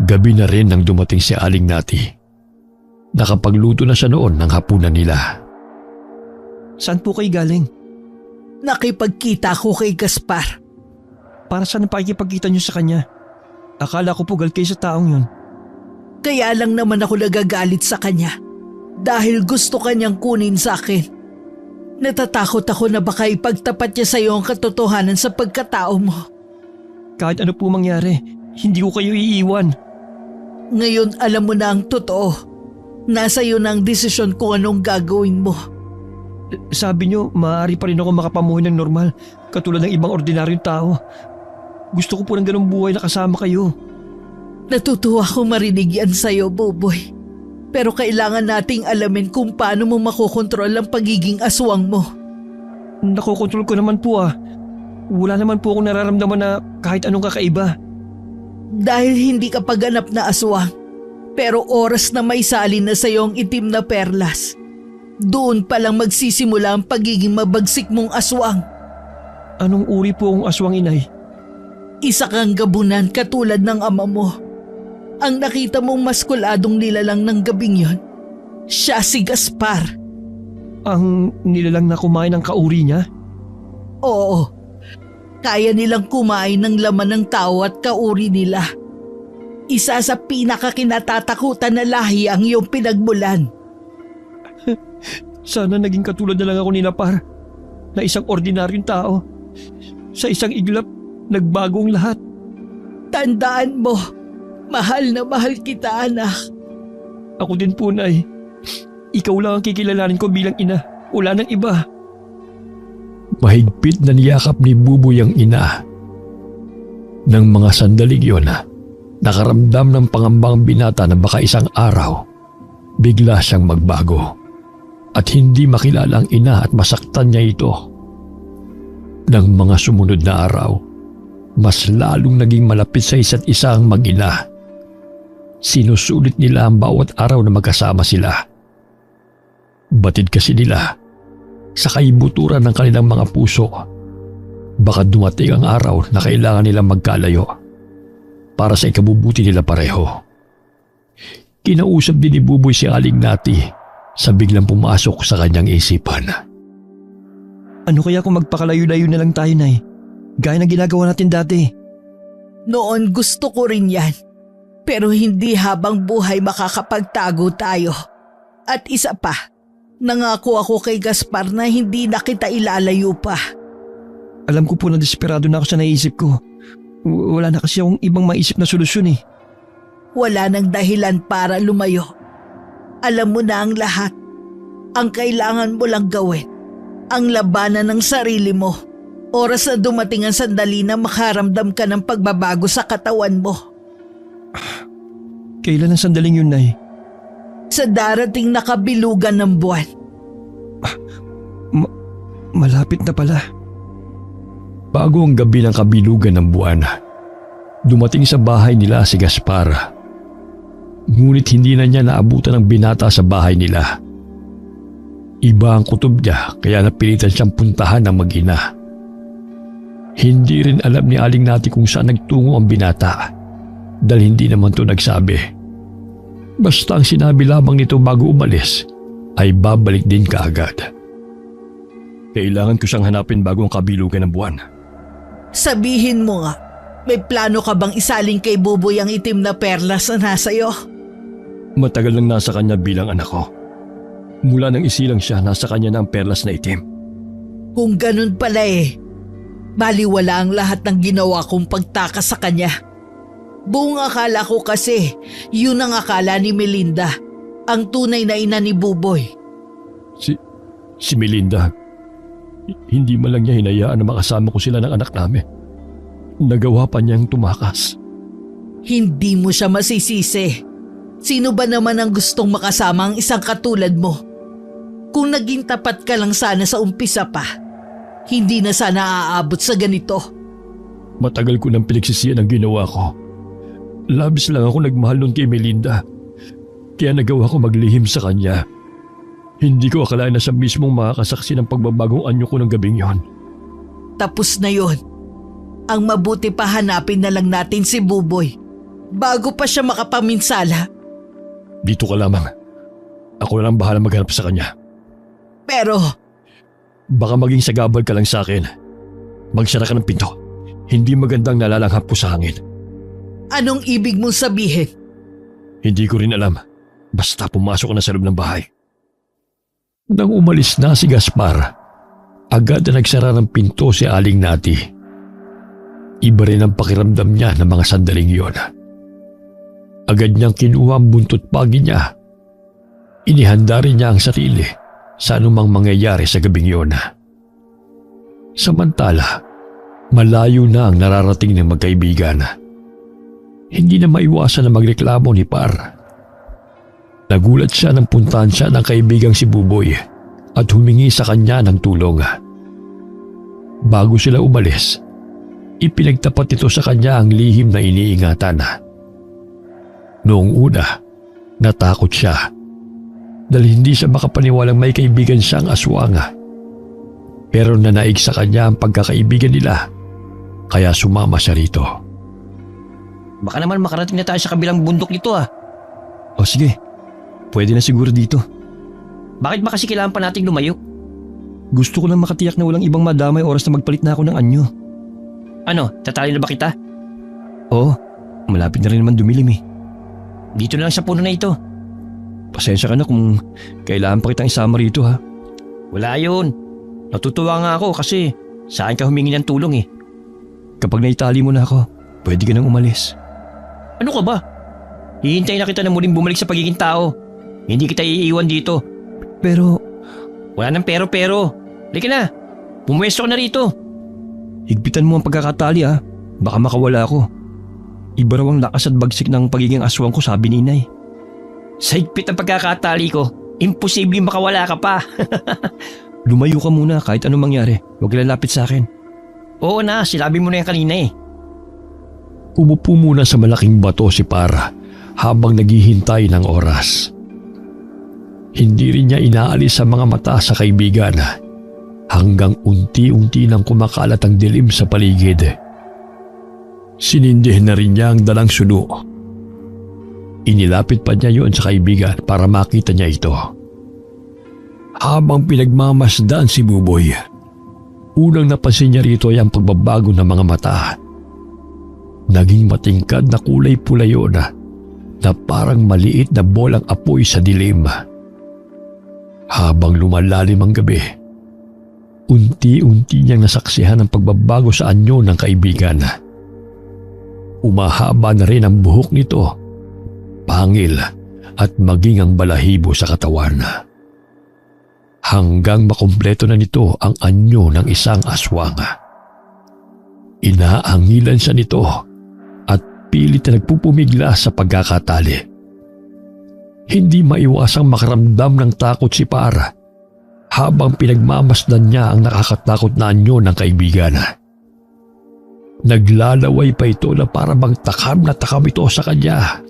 [SPEAKER 2] Gabi na rin nang dumating si Aling Nati. Nakapagluto na siya noon ng hapunan nila.
[SPEAKER 3] Saan po kayo galing?
[SPEAKER 1] Nakipagkita ko kay Gaspar.
[SPEAKER 3] Para saan ang pakikipagkita niyo sa kanya? Akala ko po galit kayo sa taong yun.
[SPEAKER 1] Kaya lang naman ako nagagalit sa kanya dahil gusto kanyang kunin sa akin. Natatakot ako na baka ipagtapat niya sa iyo ang katotohanan sa pagkatao mo.
[SPEAKER 3] Kahit ano po mangyari, hindi ko kayo iiwan.
[SPEAKER 1] Ngayon alam mo na ang totoo. Nasa iyo na ang desisyon kung anong gagawin mo.
[SPEAKER 3] Sabi niyo, maaari pa rin ako makapamuhay ng normal, katulad ng ibang ordinaryong tao. Gusto ko po ng ganung buhay na kasama kayo.
[SPEAKER 1] Natutuwa ko marinig yan sa'yo, Buboy. Pero kailangan nating alamin kung paano mo makokontrol ang pagiging aswang mo.
[SPEAKER 3] Nakokontrol ko naman po ah. Wala naman po akong nararamdaman na kahit anong kakaiba.
[SPEAKER 1] Dahil hindi ka paganap na aswang, pero oras na may salin na sa'yo ang itim na perlas, doon palang magsisimula ang pagiging mabagsik mong aswang.
[SPEAKER 3] Anong uri po ang aswang, inay?
[SPEAKER 1] Isa kang gabunan katulad ng ama mo. Ang nakita mong maskuladong nilalang ng gabing yon, siya si Gaspar.
[SPEAKER 3] Ang nilalang na kumain ng kauri niya?
[SPEAKER 1] Oo, kaya nilang kumain ng laman ng tao at kauri nila. Isa sa pinakakinatatakutan na lahi ang iyong pinagmulan.
[SPEAKER 3] Sana naging katulad na lang ako nila, Par, na isang ordinaryong tao. Sa isang iglap, nagbago ang lahat.
[SPEAKER 1] Tandaan mo, mahal na mahal kita, anak.
[SPEAKER 3] Ako din po, Nay. Ikaw lang ang kikilalanin ko bilang ina. Wala nang iba.
[SPEAKER 2] Mahigpit na niyakap ni Buboy ang ina. Nang mga sandaling yun, nakaramdam ng pangambang binata na baka isang araw, bigla siyang magbago at hindi makilala ang ina at masaktan niya ito. Nang mga sumunod na araw, mas lalong naging malapit sa isa't isa ang mag-ina. Sinusulit nila ang bawat araw na magkasama sila. Batid kasi nila sa kaibuturan ng kanilang mga puso. Baka dumating ang araw na kailangan nilang magkalayo para sa ikabubuti nila pareho. Kinausap din ni Buboy si Aling Nati sa biglang pumasok sa kanyang isipan.
[SPEAKER 3] Ano kaya kung magpakalayo-layo na lang tayo, Nay? Gaya ng ginagawa natin dati.
[SPEAKER 1] Noon gusto ko rin yan. Pero hindi habang buhay makakapagtago tayo. At isa pa, nangako ako kay Gaspar na hindi na kita ilalayo pa.
[SPEAKER 3] Alam ko po na desperado na ako sa naisip ko. Wala na kasi akong ibang maisip na solusyon eh.
[SPEAKER 1] Wala nang dahilan para lumayo. Alam mo na ang lahat. Ang kailangan mo lang gawin, ang labanan ng sarili mo. Oras na dumating ang sandali na makaramdam ka ng pagbabago sa katawan mo.
[SPEAKER 3] Kailan ang sandaling yun, Nay?
[SPEAKER 1] Sa darating na kabilugan ng buwan.
[SPEAKER 3] Malapit na pala.
[SPEAKER 2] Bago ang gabi ng kabilugan ng buwan, dumating sa bahay nila si Gaspar. Ngunit hindi na niya naabutan ang binata sa bahay nila. Iba ang kutob niya kaya napilitan siyang puntahan ng mag-ina. Hindi rin alam ni Aling Nati kung saan nagtungo ang binata dahil hindi naman ito nagsabi. Basta ang sinabi lamang nito bago umalis ay babalik din kaagad. Kailangan ko siyang hanapin bago ang kabilugan ng buwan.
[SPEAKER 1] Sabihin mo nga, may plano ka bang isaling kay Buboy ang itim na perlas na nasa iyo?
[SPEAKER 2] Matagal nang nasa kanya bilang anak ko. Mula nang isilang siya, nasa kanya na ang perlas na itim.
[SPEAKER 1] Kung ganun pala baliwala ang lahat ng ginawa kong pagtakas sa kanya. Buong akala ko kasi, yun ang akala ni Melinda, ang tunay na ina ni Buboy.
[SPEAKER 2] Si Melinda, hindi man lang niya hinayaan na makasama ko sila ng anak namin. Nagawa pa niyang tumakas.
[SPEAKER 1] Hindi mo siya masisisi. Sino ba naman ang gustong makasama ang isang katulad mo? Kung naging tapat ka lang sana sa umpisa pa, hindi na sana aabot sa ganito.
[SPEAKER 2] Matagal ko nang pinagsisiyan ang ginawa ko. Labis lang ako nagmahal nun kay Melinda. Kaya nagawa ko maglihim sa kanya. Hindi ko akalain na siya mismong makakasaksi ng pagbabagong anyo ko ng gabing yon.
[SPEAKER 1] Tapos na yon. Ang mabuti pa hanapin na lang natin si Buboy bago pa siya makapaminsala.
[SPEAKER 2] Dito ka lamang. Ako na lang bahala maghanap sa kanya.
[SPEAKER 1] Pero
[SPEAKER 2] Baka maging sagabal ka lang sa akin. Magsara ka ng pinto. Hindi magandang nalalanghap ko sa hangin.
[SPEAKER 1] anong ibig mong sabihin?
[SPEAKER 2] Hindi ko rin alam. Basta pumasok ka na sa loob ng bahay. Nang umalis na si Gaspar, agad na nagsara ng pinto si Aling Nati. Iba rin ang pakiramdam niya ng mga sandaling iyon. Agad niyang kinuha ang buntot pagi niya. Inihanda rin niya ang sarili sa anumang mangyayari sa gabing iyon. Samantala, malayo na ang nararating ng magkaibigan. Hindi na maiwasan na magreklamo ni Par. Nagulat siya nang puntahan siya ng kaibigang si Buboy at humingi sa kanya ng tulong. Bago sila umalis, ipinagtapat ito sa kanya ang lihim na iniingatan. Noong una, natakot siya dahil hindi siya makapaniwalang may kaibigan siyang aswang. Pero nanaig sa kanya ang pagkakaibigan nila, kaya sumama siya rito.
[SPEAKER 4] Baka naman makarating na tayo sa kabilang bundok nito ah.
[SPEAKER 3] O sige, pwede na siguro dito.
[SPEAKER 4] Bakit ba kasi kailangan pa nating lumayo?
[SPEAKER 3] Gusto ko lang makatiyak na walang ibang madamay oras na magpalit na ako ng anyo.
[SPEAKER 4] Ano, tatali na ba kita?
[SPEAKER 3] Oo, malapit na rin naman dumilim eh.
[SPEAKER 4] Dito na lang sa puno na ito.
[SPEAKER 3] Pasensya ka na kung kailangan pa kitang isama rito ha.
[SPEAKER 4] Wala yun. Natutuwa nga ako kasi saan ka humingi ng tulong eh.
[SPEAKER 3] Kapag naitali mo na ako, pwede ka nang umalis.
[SPEAKER 4] Ano ka ba? Hihintayin na kita na muling bumalik sa pagiging tao. Hindi kita iiwan dito.
[SPEAKER 3] Pero
[SPEAKER 4] Wala nang pero. Halika na. Pumwesto ka na rito.
[SPEAKER 3] higpitan mo ang pagkakatali ha. Baka makawala ako. Iba raw ang lakas at bagsik ng pagiging aswang ko, sabi ni Inay.
[SPEAKER 4] Sa higpit ang pagkakatali ko, imposibleng makawala ka pa.
[SPEAKER 3] Lumayo ka muna kahit anong mangyari. Huwag lalapit sa akin.
[SPEAKER 4] Oo na, sinabi mo na yan kanina eh.
[SPEAKER 2] Umupo muna sa malaking bato si Par habang naghihintay ng oras. Hindi rin niya inaalis sa mga mata sa kaibigan hanggang unti-unti nang kumakalat ang dilim sa paligid. Sinindih na rin niya ang dalang suno. Inilapit pa niya yun sa kaibigan para makita niya ito. Habang pinagmamasdan si Buboy, unang napansin niya rito ay ang pagbabago ng mga mata. Naging matingkad na kulay pula yun na parang maliit na bolang apoy sa dilim. Habang lumalalim ang gabi, unti-unti niyang nasaksihan ang pagbabago sa anyo ng kaibigan. Umahaba na rin ang buhok nito, pangil at maging ang balahibo sa katawan. Hanggang makumpleto na nito ang anyo ng isang aswang. Inaangilan siya nito at pilit na nagpupumigla sa pagkakatali. Hindi maiwasang makaramdam ng takot si Par habang pinagmamasdan niya ang nakakatakot na anyo ng kaibigan. Naglalaway pa ito na para bang takam na takam ito sa kanya.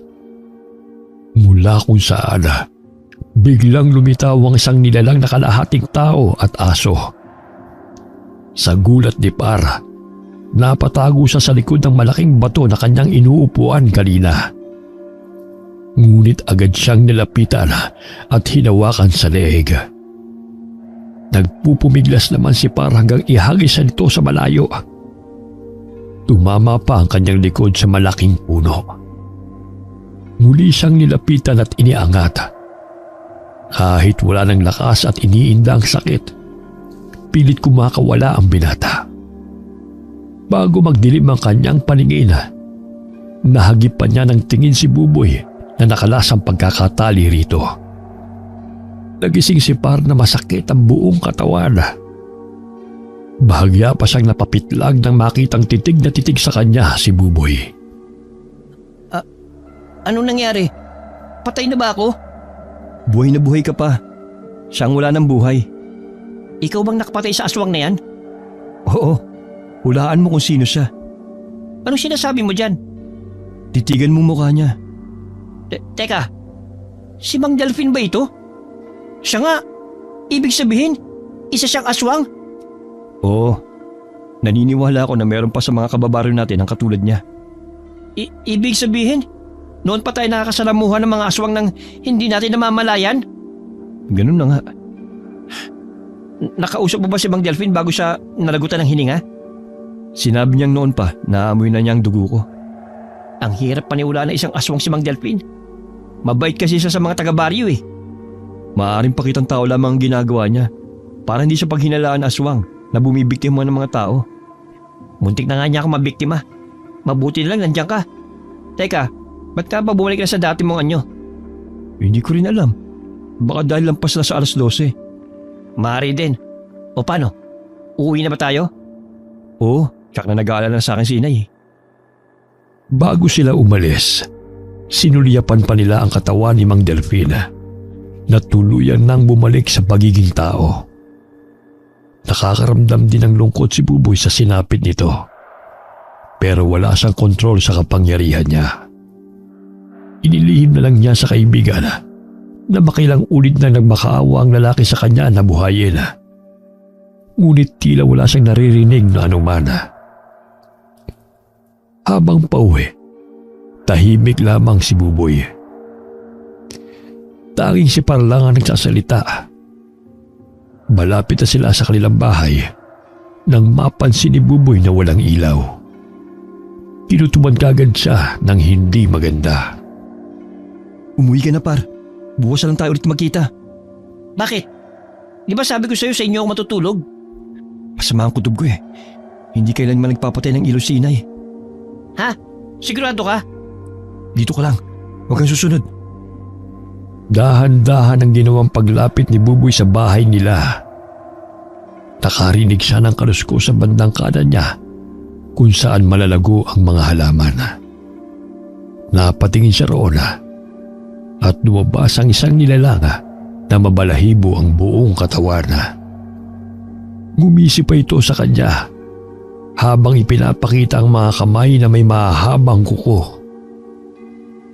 [SPEAKER 2] Mula kung saan, biglang lumitaw ang isang nilalang na kalahating tao at aso. Sa gulat ni Par, napatago siya sa likod ng malaking bato na kanyang inuupuan kanina. Ngunit agad siyang nilapitan at hinawakan sa leeg. Nagpupumiglas naman si Par hanggang ihagis siya nito sa malayo. Tumama pa ang kanyang likod sa malaking puno. Muli siyang nilapitan at iniangat. Kahit wala ng lakas at iniinda ang sakit, pilit kumakawala ang binata. Bago magdilim ang kanyang paningin, nahagip pa niya ng tingin si Buboy na nakalasang pagkakatali rito. Nagising si Par na masakit ang buong katawan. Bahagya pa siyang napapitlag nang makitang titig na titig sa kanya si Buboy.
[SPEAKER 4] Anong nangyari? Patay na ba ako?
[SPEAKER 3] Buhay na buhay ka pa. Siyang wala ng buhay.
[SPEAKER 4] Ikaw bang nakapatay sa aswang na yan?
[SPEAKER 3] Oo, hulaan mo kung sino siya.
[SPEAKER 4] Anong sinasabi mo dyan?
[SPEAKER 3] Titigan mo mukha niya.
[SPEAKER 4] Teka, si Mang Delphine ba ito? Siya nga, ibig sabihin, isa siyang aswang?
[SPEAKER 3] Oo, naniniwala ako na meron pa sa mga kababaryo natin ang katulad niya.
[SPEAKER 4] Ibig sabihin, noon pa tayo nakakasalamuhan ng mga aswang nang hindi natin namamalayan?
[SPEAKER 3] Ganun na nga.
[SPEAKER 4] Nakausap mo ba si Mang Delphine bago siya nalagutan ng hininga?
[SPEAKER 3] Sinabi niyang noon pa na amoy na niya ang dugo ko.
[SPEAKER 4] Ang hirap paniwalaan na isang aswang si Mang Delphine. Mabait kasi siya sa mga taga-baryo eh.
[SPEAKER 3] Maaaring pakitang tao lamang ang ginagawa niya. Para hindi siya paghinalaan aswang na bumibiktima ng mga tao.
[SPEAKER 4] Muntik na nga niya ako mabiktima. Mabuti na lang nandiyan ka. Teka, ba't ka pa bumalik na sa dati mong anyo?
[SPEAKER 3] Hindi ko rin alam. Baka dahil lampas na sa alas 12.
[SPEAKER 4] Maaari din. O paano? Uuwi na ba tayo?
[SPEAKER 3] Oo, tsak na nag-aalala na sa akin si inay.
[SPEAKER 2] Bago sila umalis, sinuliyapan pa nila ang katawan ni Mang Delphine na tuluyan nang bumalik sa pagiging tao. Nakakaramdam din ng lungkot si Buboy sa sinapit nito. Pero wala siyang kontrol sa kapangyarihan niya. Inilihim na lang niya sa kaibigan na makailang ulit na nagmakaawa ang lalaki sa kanya na buhayin. Ngunit tila wala siyang naririnig na anuman. Habang pauwi, tahimik lamang si Buboy. Tanging si Par lang ang nagsasalita. Malapit na sila sa kanilang bahay nang mapansin ni Buboy na walang ilaw. Tinutuman kagad siya ng hindi maganda.
[SPEAKER 3] Umuwi ka na, Par. Bukas na lang tayo ulit magkita.
[SPEAKER 4] Bakit? Di ba sabi ko sa'yo sa inyo ako matutulog?
[SPEAKER 3] Masama ang kutob ko eh. Hindi kailanman nagpapatay ng ilaw si inay.
[SPEAKER 4] Ha? Sigurado ka?
[SPEAKER 3] Dito ka lang. Huwag kang susunod.
[SPEAKER 2] Dahan-dahan ang ginawang paglapit ni Buboy sa bahay nila. Nakarinig siya ng kaluskos sa bandang kanan niya kung saan malalago ang mga halaman. Napatingin siya roon at lumabas ang isang nilalang na mabalahibo ang buong katawan. Ngumisi pa ito sa kanya habang ipinapakita ang mga kamay na may mahabang kuko.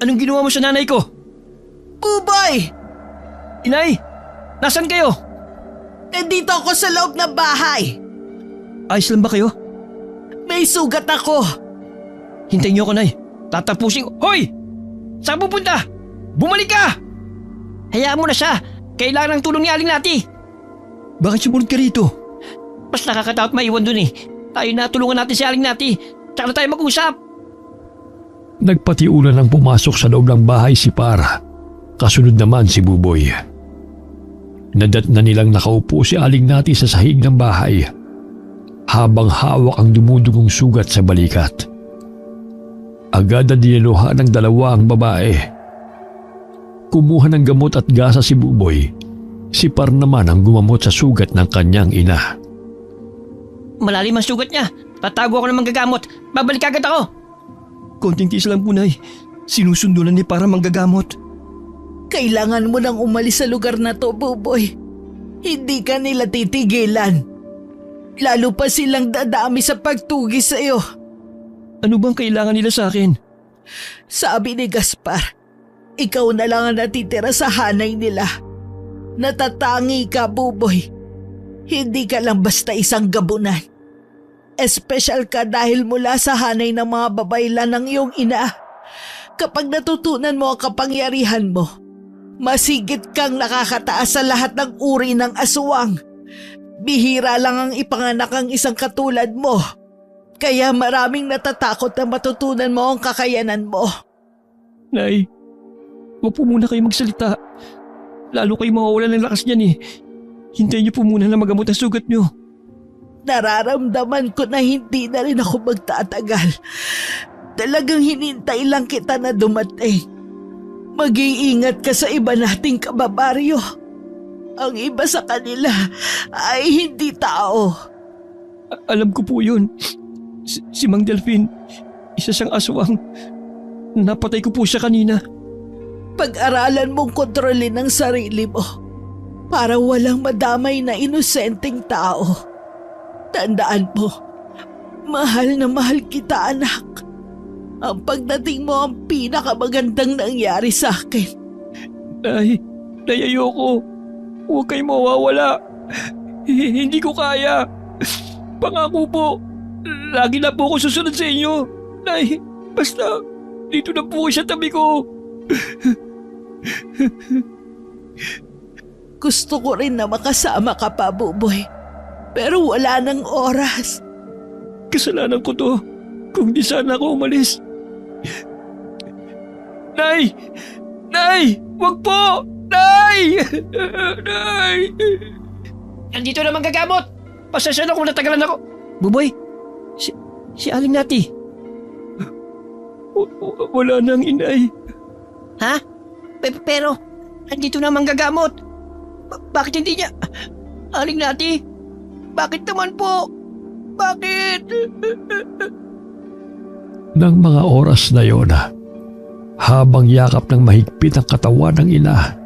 [SPEAKER 4] Anong ginawa mo sa nanay ko?
[SPEAKER 1] Buboy!
[SPEAKER 4] Inay! Nasaan kayo?
[SPEAKER 1] Nandito ako sa loob ng bahay.
[SPEAKER 3] Ayos lang ba kayo?
[SPEAKER 1] May sugat ako.
[SPEAKER 4] Hintayin niyo ako, Nay. Tatapusin ko. Hoy! Saan pupunta? Bumalik ka! Hayaan mo na siya. Kailangan ng tulong ni Aling Nati.
[SPEAKER 3] Bakit sumunod ka rito?
[SPEAKER 4] Mas nakakatakot maiwan dun eh. Tayo na tulungan natin si Aling Nati. Tsaka na tayo mag-usap.
[SPEAKER 2] Nagpatiulan ng pumasok sa loob ng bahay si Par. Kasunod naman si Buboy. Nadat na nilang nakaupo si Aling Nati sa sahig ng bahay habang hawak ang dumudugong sugat sa balikat. Agad na diniluhan ng dalawa ang babae. Kumuha ng gamot at gasa si Buboy. Si Par naman ang gumamot sa sugat ng kanyang ina.
[SPEAKER 4] Malalim ang sugat niya. Tatago ako ng manggagamot. Babalik agad ako.
[SPEAKER 3] Konting tiis lang po, Nay. Sinusundulan ni para manggagamot.
[SPEAKER 1] Kailangan mo nang umalis sa lugar na to, Buboy. Hindi ka nila titigilan. Lalo pa silang dadami sa pagtugis sa'yo.
[SPEAKER 3] Ano bang kailangan nila sa akin?
[SPEAKER 1] Sabi ni Gaspar, ikaw na lang ang natitira sa hanay nila. Natatangi ka, Buboy. Hindi ka lang basta isang gabunan. Espesyal ka dahil mula sa hanay ng mga babaylan ng iyong ina. Kapag natutunan mo ang kapangyarihan mo, masigit kang nakakataas sa lahat ng uri ng aswang. Bihira lang ang ipanganak ang isang katulad mo. Kaya maraming natatakot na matutunan mo ang kakayanan mo.
[SPEAKER 3] Nay, huwag po muna kayo magsalita. Lalo kayo mawawalan ng lakas niyan eh. Hintayin niyo po muna na magamot ang sugat niyo.
[SPEAKER 1] Nararamdaman ko na hindi na rin ako magtatagal. Talagang hinintay lang kita na dumating. Mag-iingat ka sa iba nating kababaryo. Ang iba sa kanila ay hindi tao.
[SPEAKER 3] Alam ko po yun. Si Mang Delphine, isa siyang aswang. Napatay ko po siya kanina.
[SPEAKER 1] Pag-aralan mong kontrolin ang sarili mo. para walang madamay na inosenteng tao. Tandaan mo, mahal na mahal kita, anak. Ang pagdating mo ang pinakamagandang nangyari sa akin.
[SPEAKER 3] Nay, ayoko. Huwag kayong mawawala. Hindi ko kaya. Pangako po, lagi na po ako susunod sa inyo. Nay, basta dito na po sa tabi ko.
[SPEAKER 1] Gusto ko rin na makasama ka pa, Buboy. Pero wala nang oras.
[SPEAKER 3] Kasalanan ko to. Kung di sana ako umalis. Nay! Nay! Wag po! Nay! Nay!
[SPEAKER 4] Nandito na manggagamot! Pasensya na kung natagalan ako. Buboy, si Aling Nati.
[SPEAKER 3] Wala nang inay.
[SPEAKER 4] Ha? Pero, nandito na manggagamot. Bakit hindi niya? Aling Nati, bakit naman po? Bakit?
[SPEAKER 2] Nang mga oras na yon, habang yakap ng mahigpit ang katawan ng ina,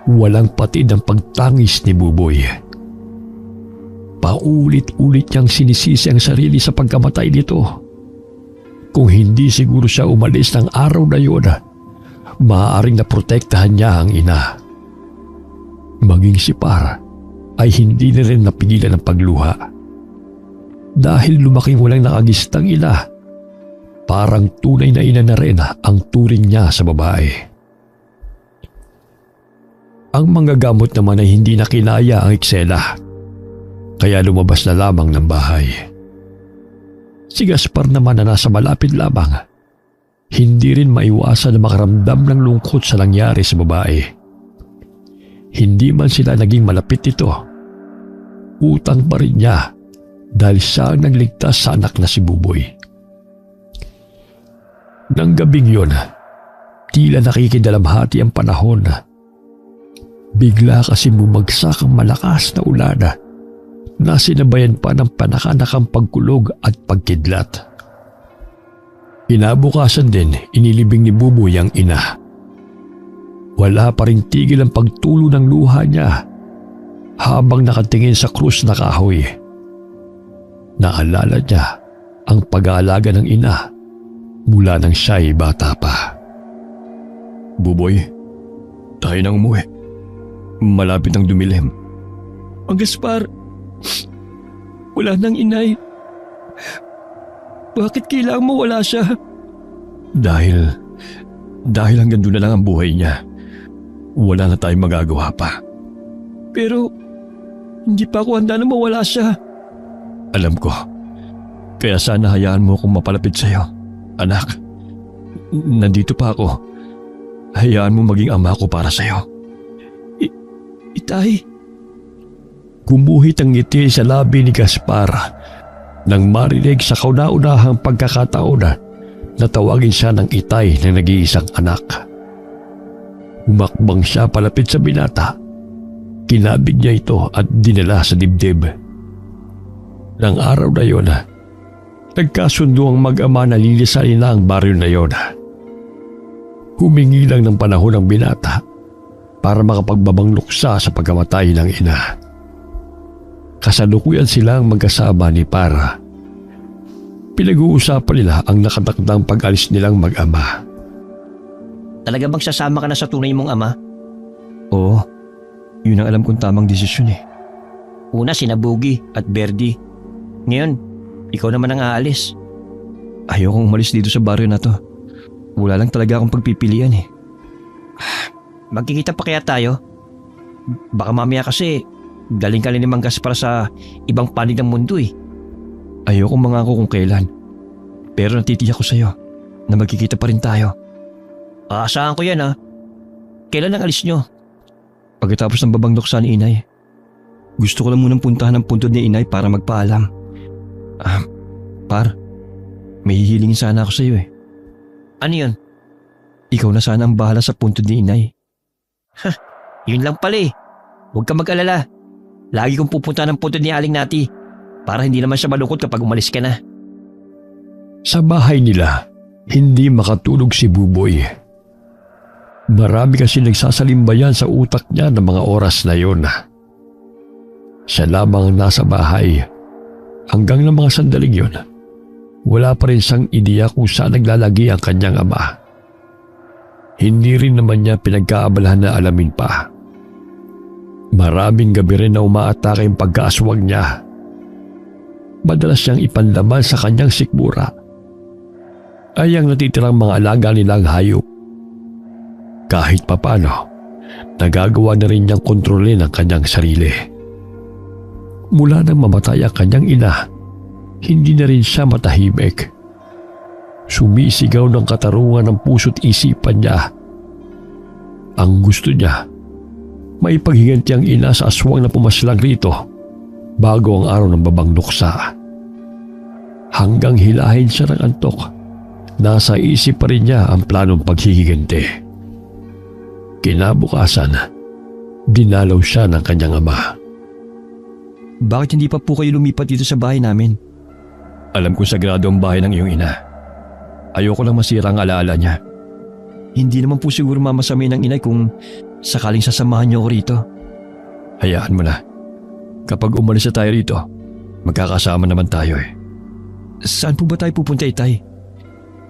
[SPEAKER 2] walang patid ang pagtangis ni Buboy. Paulit-ulit niyang sinisisi ang sarili sa pagkamatay nito. Kung hindi siguro siya umalis ng araw na yon, maaaring naprotektahan niya ang ina. Maging si Par ay hindi na rin napigilan ng pagluha. Dahil lumaking walang nakagistang ina, parang tunay na ina na rin ang turing niya sa babae. Ang manggagamot naman ay hindi na kinaya ang eksena, kaya lumabas na lamang ng bahay. Si Gaspar naman na nasa malapit lamang, hindi rin maiwasan na makaramdam ng lungkot sa nangyari sa babae. Hindi man sila naging malapit nito, utang pa rin niya dahil siya ang nagligtas sa anak na si Buboy. Nang gabing yun, tila nakikidalamhati ang panahon. Bigla kasi bumagsak ang malakas na ulan na sinabayan pa ng panakanakang pagkulog at pagkidlat. Kinabukasan din, inilibing ni Buboy ang ina. Wala pa rin tigil ang pagtulo ng luha niya habang nakatingin sa krus na kahoy. Naalala niya ang pag-aalaga ng ina mula nang siya'y bata pa.
[SPEAKER 3] Buboy, tayo nang umuwi. Malapit ang dumilim. Ang Gaspar, wala nang inay. Bakit kailangan mo wala siya? Dahil hanggang doon na lang ang buhay niya. Wala na tayong magagawa pa. Pero, hindi pa ako handa na mawala siya. Alam ko. Kaya sana hayaan mo akong mapalapit sa'yo. Anak, nandito pa ako. Hayaan mo maging ama ko para sa'yo. Itay.
[SPEAKER 2] Gumuhit ang ngiti sa labi ni Gaspar nang marinig sa kauna-unahang pagkakataon na tawagin siya ng itay ng nag-iisang anak. Umakbang siya palapit sa binata. Kinabig niya ito at dinala sa dibdib. Nang araw na yon, nagkasundo ang mag-ama na lilisanin na ang baryo na yon. Humingi lang ng panahon ang binata para makapagbabang luksa sa pagkamatay ng ina. Kasalukuyan silang magkasama ni Para. Pinag-uusapan nila ang nakatakdang pag-alis nilang mag-ama.
[SPEAKER 4] Talaga bang sasama ka na sa tunay mong ama?
[SPEAKER 3] Oo, yun ang alam kong tamang desisyon eh.
[SPEAKER 4] Una sina Boogie at Verdi. Ngayon, ikaw naman ang aalis.
[SPEAKER 3] Ayokong umalis dito sa baryo na to. Wala lang talaga akong pagpipilian eh.
[SPEAKER 4] Magkikita pa kaya tayo? Baka mamaya kasi galing ka ni Mang Gaspar sa ibang panig ng mundo eh.
[SPEAKER 3] Ayokong mangako kung kailan. Pero natitiyak ko sa'yo na magkikita pa rin tayo.
[SPEAKER 4] Aasahan ko yan ha. Kailan ang alis nyo?
[SPEAKER 3] Pagkatapos ng babangdok sa ni inay. Gusto ko lang munang puntahan ang puntod ni inay para magpaalam. Par, may hihilingin sana ako sa'yo eh.
[SPEAKER 4] Ano yun?
[SPEAKER 3] Ikaw na sana ang bahala sa puntod ni inay.
[SPEAKER 4] Yun lang pala eh. Huwag ka mag-alala. Lagi kong pupunta ng puntod ni Aling Nati para hindi naman siya malungkot kapag umalis ka na.
[SPEAKER 2] Sa bahay nila, hindi makatulog si Buboy. Marami kasi nagsasalimbayan sa utak niya ng mga oras na yun. Siya lamang ang nasa bahay. Hanggang ng mga sandaling yun, wala pa rin siyang ideya kung saan naglalagi ang kanyang ama. Hindi rin naman niya pinagkaabalahan na alamin pa. Maraming gabi rin na umaatake ang pagkaaswag niya. Madalas niyang ipanlaban sa kanyang sikmura ay ang natitirang mga alaga nilang hayop. Kahit papano, nagagawa na rin niyang kontrolin ang kanyang sarili. Mula nang mamatay ang kanyang ina, hindi na rin siya matahimik. Sumisigaw ng katarungan ng puso't isipan niya. Ang gusto niya, maipaghiganti ang ina sa aswang na pumaslang rito bago ang araw ng babang luksa. Hanggang hilahin siya ng antok, nasa isip pa rin niya ang planong paghihiganti. Kinabukasan, dinalaw siya ng kanyang ama.
[SPEAKER 3] Bakit hindi pa po kayo lumipat dito sa bahay namin?
[SPEAKER 2] Alam ko sagrado ang bahay ng iyong ina. Ayoko lang masira ang alaala niya.
[SPEAKER 3] Hindi naman po siguro mamasamay ng inay kung sakaling sasamahan niyo ako rito.
[SPEAKER 2] Hayaan mo na. Kapag umalis na tayo rito, magkakasama naman tayo eh.
[SPEAKER 3] Saan po ba tayo pupunta, Itay?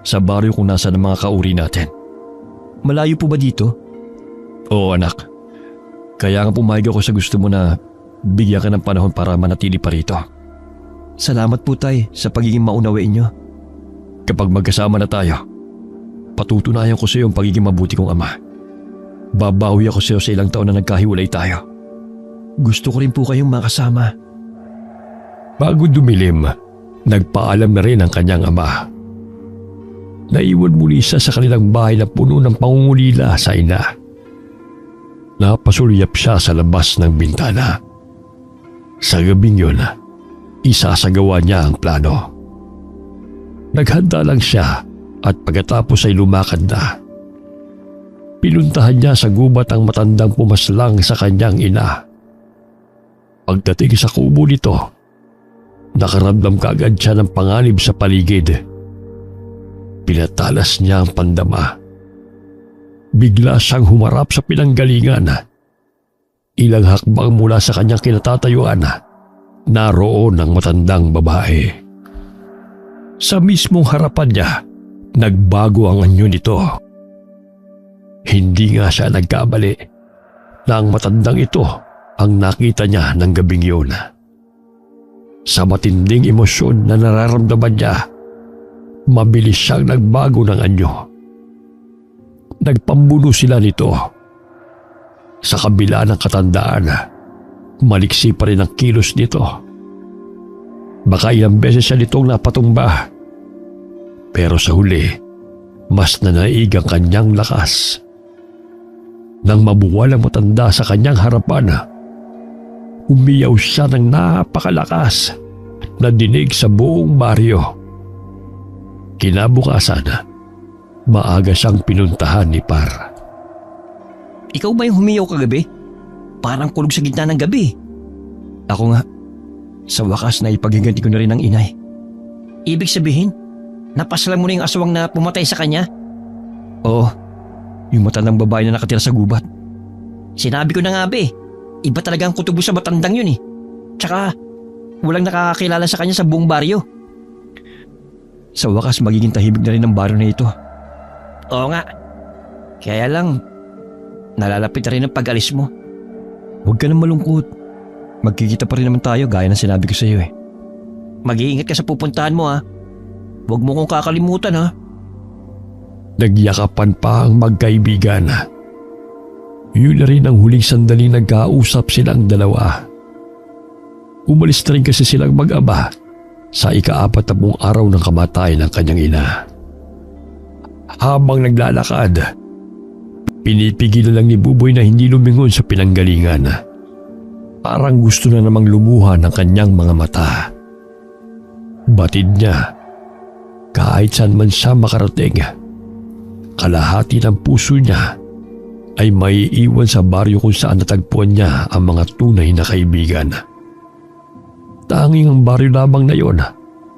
[SPEAKER 2] Sa baryo kung nasa ng mga kauri natin.
[SPEAKER 3] Malayo po ba dito?
[SPEAKER 2] Oo anak. Kaya nga pumayag ako sa gusto mo na bigyan ka ng panahon para manatili pa rito.
[SPEAKER 3] Salamat po, Tay, sa pagiging maunawain niyo.
[SPEAKER 2] Kapag magkasama na tayo, patutunayan ko sa iyo ang pagiging mabuti kong ama. Babawi ako sa iyo sa ilang taon na nagkahiwalay tayo.
[SPEAKER 3] Gusto ko rin po kayong makasama.
[SPEAKER 2] Bago dumilim, nagpaalam na rin ang kanyang ama. Naiwan muli siya sa kanilang bahay na puno ng pangungulila sa ina. Napasulyap siya sa labas ng bintana. Sa gabing yun, isasagawa niya ang plano. Naghanda lang siya at pagkatapos ay lumakad na. Pinuntahan niya sa gubat ang matandang pumaslang sa kanyang ina. Pagdating sa kubo nito, nakaramdam kaagad siya ng panganib sa paligid. Pinatalas niya ang pandama. Bigla siyang humarap sa pinanggalingan. Ilang hakbang mula sa kanyang kinatatayuan, naroon ang matandang babae. Sa mismong harapan niya, nagbago ang anyo nito. Hindi nga siya nagkamali na ang matandang ito ang nakita niya ng gabing yun. Sa matinding emosyon na nararamdaman niya, mabilis siyang nagbago ng anyo. Nagpambuno sila nito. Sa kabila ng katandaan, maliksi pa rin ang kilos nito. Baka ilang beses siya nitong napatumba. Pero sa huli, mas nanaig ang kanyang lakas. Nang mabuwal ang matanda sa kanyang harapan, umiyaw siya ng napakalakas na dinig sa buong baryo. Kinabukasan, maaga siyang pinuntahan ni Par.
[SPEAKER 4] Ikaw ba yung humiyaw kagabi? Parang kulog sa gitna ng gabi.
[SPEAKER 3] Ako nga. Sa wakas na ipaghiganti ko na rin ang inay.
[SPEAKER 4] Ibig sabihin, napaslang mo na yung aswang na pumatay sa kanya?
[SPEAKER 3] Oo. Yung matandang babae na nakatira sa gubat.
[SPEAKER 4] Sinabi ko na nga be, iba talaga ang kutubo sa matandang yun eh. Tsaka, walang nakakakilala sa kanya sa buong baryo.
[SPEAKER 3] Sa wakas magiging tahimik na rin ang baryo na ito.
[SPEAKER 4] Oo nga. Kaya lang, nalalapit na rin ang pag-alis mo.
[SPEAKER 3] Huwag ka nang malungkot. Magkikita pa rin naman tayo gaya ng sinabi ko sa iyo eh.
[SPEAKER 4] Mag-iingat ka sa pupuntahan mo ha. Huwag mo kong kakalimutan ha.
[SPEAKER 2] Nagyakapan pa ang magkaibigan. Yun na rin ang huling sandaling nagkausap silang dalawa. Umalis na rin kasi silang mag-ama sa ika-40 araw ng kamatayan ng kanyang ina. Habang naglalakad, pinipigilan lang ni Buboy na hindi lumingon sa pinanggalingan. Parang gusto na namang lumuha ng kanyang mga mata. Batid niya, kahit saan man siya makarating, kalahati ng puso niya ay maiiwan sa baryo kung saan natagpuan niya ang mga tunay na kaibigan. Tanging ang baryo lamang na yon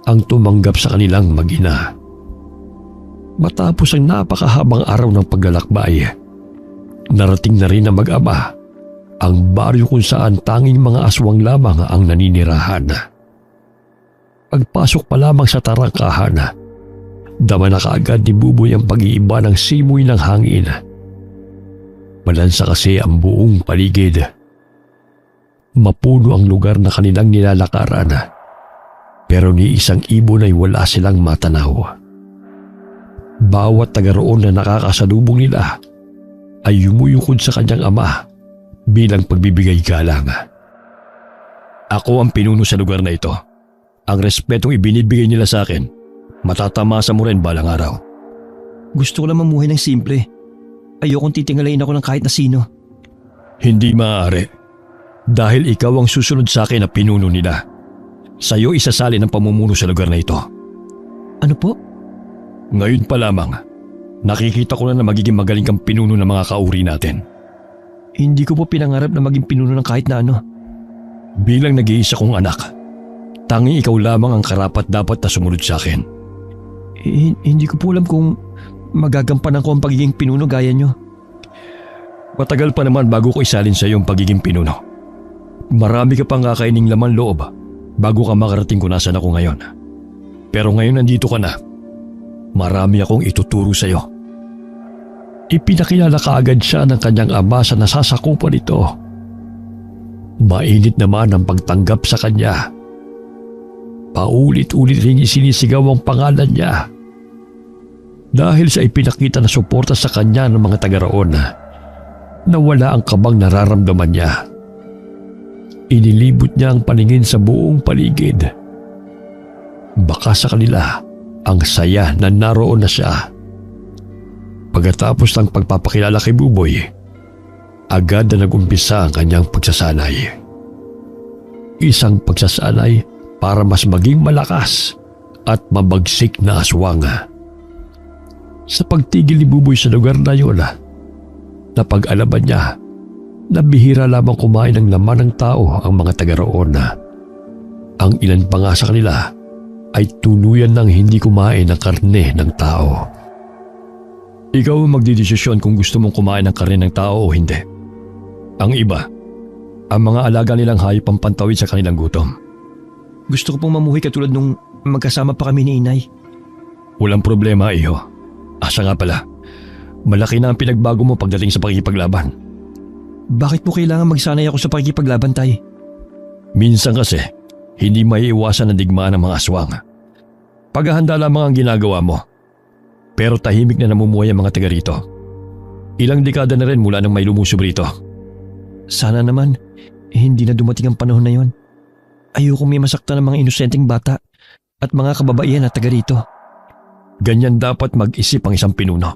[SPEAKER 2] ang tumanggap sa kanilang mag-ina. Matapos ang napakahabang araw ng paglalakbay, Narating na rin na mag-ama ang baryo kung saan tanging mga aswang lamang ang naninirahan. Pagpasok pa lamang sa tarangkahan, dama na kaagad ni Buboy ang pag-iiba ng simoy ng hangin. Malansa kasi ang buong paligid. Mapuno ang lugar na kanilang nilalakaran, pero ni isang ibon ay wala silang matanaw. Bawat taga roon na nakakasalubong nila ay yumuyukod sa kanyang ama bilang pagbibigay galang. Ako ang pinuno sa lugar na ito. Ang respetong ibinibigay nila sa akin, matatamasa mo rin balang araw.
[SPEAKER 3] Gusto ko lang mamuhay ng simple. Ayokong titingalain ako ng kahit na sino.
[SPEAKER 2] Hindi maaari. Dahil ikaw ang susunod sa akin na pinuno nila. Sa'yo isasalin ang pamumuno sa lugar na ito.
[SPEAKER 3] Ano po?
[SPEAKER 2] Ngayon pa lamang, nakikita ko na magiging magaling kang pinuno ng mga kauri natin.
[SPEAKER 3] Hindi ko po pinangarap na maging pinuno ng kahit na ano.
[SPEAKER 2] Bilang nag-iisa kong anak, tanging ikaw lamang ang karapat dapat na sumunod sa akin.
[SPEAKER 3] Hindi ko po alam kung magagampanan ko ang pagiging pinuno gaya nyo.
[SPEAKER 2] Matagal pa naman bago ko isalin sa iyo ang pagiging pinuno. Marami ka pang kakaining laman loob bago ka makarating kung nasan ako ngayon. Pero ngayon nandito ka na. Marami akong ituturo sa iyo. Ipinakilala kaagad siya ng kanyang ama sa nasasakupan nito. Mainit naman ang pagtanggap sa kanya. Paulit-ulit ring isinisigaw ang pangalan niya. Dahil sa ipinakita na suporta sa kanya ng mga taga roon, nawala ang kabang nararamdaman niya. Inilibot niya ang paningin sa buong paligid. Baka sa kanila ang saya na naroon na siya. Pagkatapos ng pagpapakilala kay Buboy, agad na nag-umpisa ang kanyang pagsasanay. Isang pagsasanay para mas maging malakas at mabagsik na aswang. Sa pagtigil ni Buboy sa lugar na yun, napag-alaman niya na bihira lamang kumain ng laman ng tao ang mga taga roon. Ang ilan pa nga sa kanila ay tuluyan ng hindi kumain ng karne ng tao. Ikaw ang magdidesisyon kung gusto mong kumain ng karne ng tao o hindi. Ang iba, ang mga alaga nilang hayop ang pantawid sa kanilang gutom.
[SPEAKER 3] Gusto ko pong mamuhay katulad nung magkasama pa kami ni inay.
[SPEAKER 2] Walang problema, iho. Asa nga pala, malaki na ang pinagbago mo pagdating sa pakikipaglaban.
[SPEAKER 3] Bakit po kailangan magsanay ako sa pakikipaglaban, tay?
[SPEAKER 2] Minsan kasi, hindi maiiwasan ang digmaan ng mga aswang. Paghahanda lamang ang ginagawa mo. Pero tahimik na namumuhay ang mga taga rito. Ilang dekada na rin mula nang may lumusob rito.
[SPEAKER 3] Sana naman, hindi na dumating ang panahon na yon. Ayoko may masaktan ng mga inosenteng bata at mga kababaihan na taga rito.
[SPEAKER 2] Ganyan dapat mag-isip ang isang pinuno.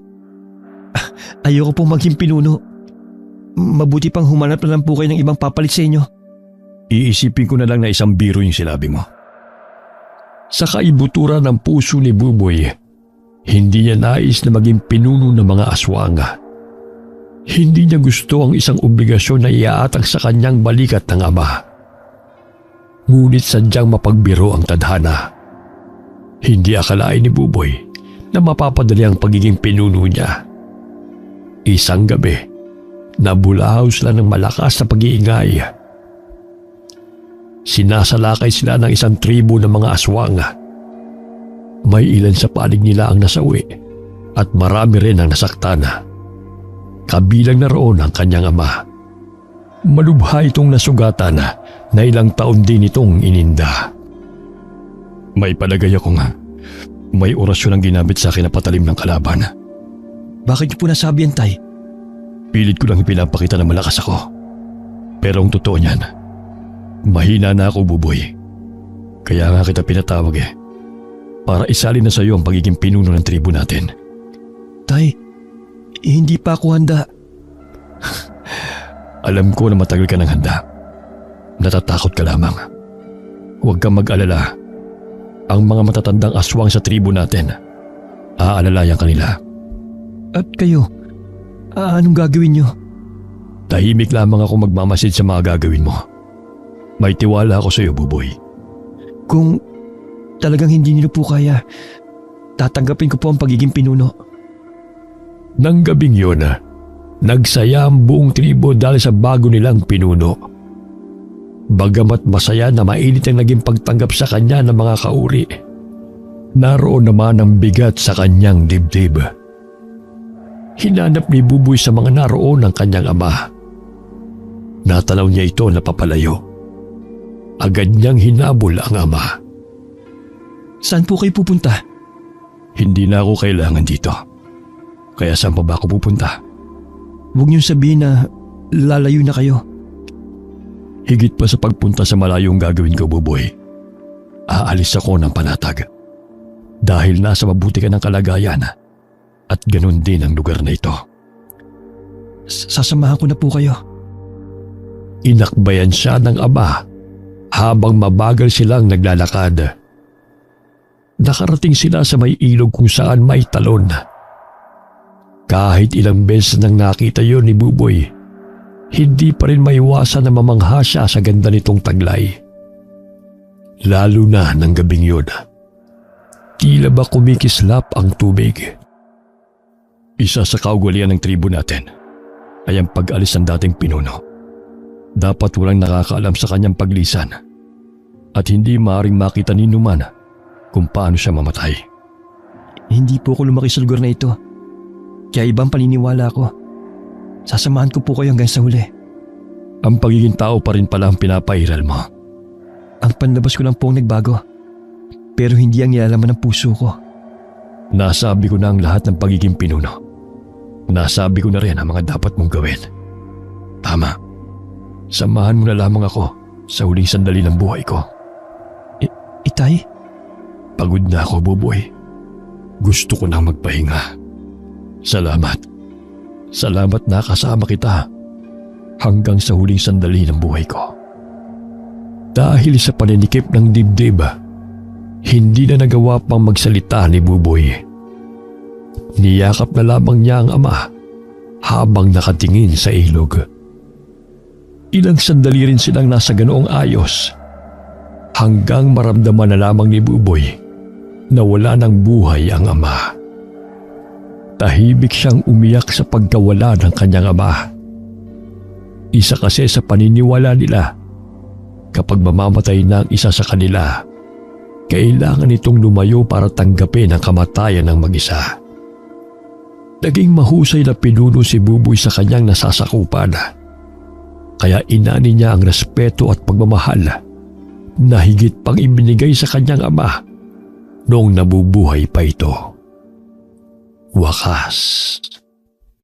[SPEAKER 3] Ayoko pong maging pinuno. Mabuti pang humanap na lang po kayo ng ibang papalit sa inyo.
[SPEAKER 2] Iisipin ko na lang na isang biro yung sinabi mo. Sa kaibuturan ng puso ni Buboy, hindi niya nais na maging pinuno ng mga aswang. Hindi niya gusto ang isang obligasyon na iaatang sa kanyang balikat ng ama. Ngunit sadyang mapagbiro ang tadhana. Hindi akalain ni Buboy na mapapadali ang pagiging pinuno niya. Isang gabi, nabulahaw sila ng malakas na pag-iingay. Sinasalakay sila ng isang tribo ng mga aswang. May ilan sa panig nila ang nasawi at marami rin ang nasaktan. Kabilang na roon ang kanyang ama. Malubha itong nasugatan na ilang taon din itong ininda. May palagay akong may orasyon ang ginamit sa akin na patalim ng kalaban.
[SPEAKER 3] Bakit niyo po nasabi yan, tay?
[SPEAKER 2] Pilit ko lang ipinapakita na malakas ako. Pero ang totoo niyan, mahina na ako, Buboy. Kaya nga kita pinatawag para isalin na sa iyo ang pagiging pinuno ng tribo natin.
[SPEAKER 3] Tay, hindi pa ako handa.
[SPEAKER 2] Alam ko na matagal ka ng handa. Natatakot ka lamang. Huwag kang mag-alala. Ang mga matatandang aswang sa tribo natin, aalalayan kanila.
[SPEAKER 3] At kayo, anong gagawin niyo?
[SPEAKER 2] Tahimik lamang ako magmamasid sa mga gagawin mo. May tiwala ako sa iyo, Buboy.
[SPEAKER 3] Kung talagang hindi niyo po kaya, tatanggapin ko po ang pagiging pinuno.
[SPEAKER 2] Nang gabing yun, Nagsaya ang buong tribo dahil sa bago nilang pinuno. Bagamat masaya na mainit ang naging pagtanggap sa kanya ng mga kauri, naroon naman ang bigat sa kanyang dibdib. Hinanap ni Buboy sa mga naroon ang kanyang ama. Natanaw niya ito na papalayo. Agad niyang hinabol ang ama.
[SPEAKER 3] Saan po kayo pupunta?
[SPEAKER 2] Hindi na ako kailangan dito. Kaya saan pa ba ako pupunta?
[SPEAKER 3] Huwag niyong sabihin na lalayo na kayo.
[SPEAKER 2] Higit pa sa pagpunta sa malayong gagawin ko, Buboy. Aalis ako ng panatag. Dahil nasa mabuti ka ng kalagayan at ganun din ang lugar na ito.
[SPEAKER 3] Sasamahan ko na po kayo.
[SPEAKER 2] Inakbayan siya ng ama habang mabagal silang naglalakad. Nakarating sila sa may ilog kung saan may talon. Kahit ilang beses nang nakita yon ni Buboy, hindi pa rin maiwasan na mamangha siya sa ganda nitong taglay. Lalo na ng gabing yun. Tila ba kumikislap ang tubig. Isa sa kaugalian ng tribo natin ay ang pag-alis ng dating pinuno. Dapat walang nakakaalam sa kanyang paglisan at hindi maaaring makita ni Numan kung paano siya mamatay.
[SPEAKER 3] Hindi po ako lumaki sa lugar na ito. Kaya ibang paniniwala ko. Sasamahan ko po kayo hanggang sa huli.
[SPEAKER 2] Ang pagiging tao pa rin pala ang pinapairal mo.
[SPEAKER 3] Ang panlabas ko lang po ang nagbago. Pero hindi ang nilalaman ng puso ko.
[SPEAKER 2] Nasabi ko na ang lahat ng pagiging pinuno. Nasabi ko na rin ang mga dapat mong gawin. Tama. Samahan mo na lamang ako sa huling sandali ng buhay ko.
[SPEAKER 3] Itay?
[SPEAKER 2] Pagod na ako, Buboy. Gusto ko nang magpahinga. Salamat. Salamat na kasama kita hanggang sa huling sandali ng buhay ko. Dahil sa paninikip ng dibdib, hindi na nagawa pang magsalita ni Buboy. Niyakap na lamang niya ang ama habang nakatingin sa ilog. Ilang sandali rin silang nasa ganoong ayos hanggang maramdaman na lamang ni Buboy na wala ng buhay ang ama. Tahimik siyang umiyak sa pagkawala ng kanyang ama. Isa kasi sa paniniwala nila, kapag mamamatay na ang isa sa kanila, kailangan itong lumayo para tanggapin ang kamatayan ng mag-isa. Naging mahusay na pinuno si Buboy sa kanyang nasasakupan. Kaya inani niya ang respeto at pagmamahal na higit pang ibinigay sa kanyang ama noong nabubuhay pa ito. Wakas.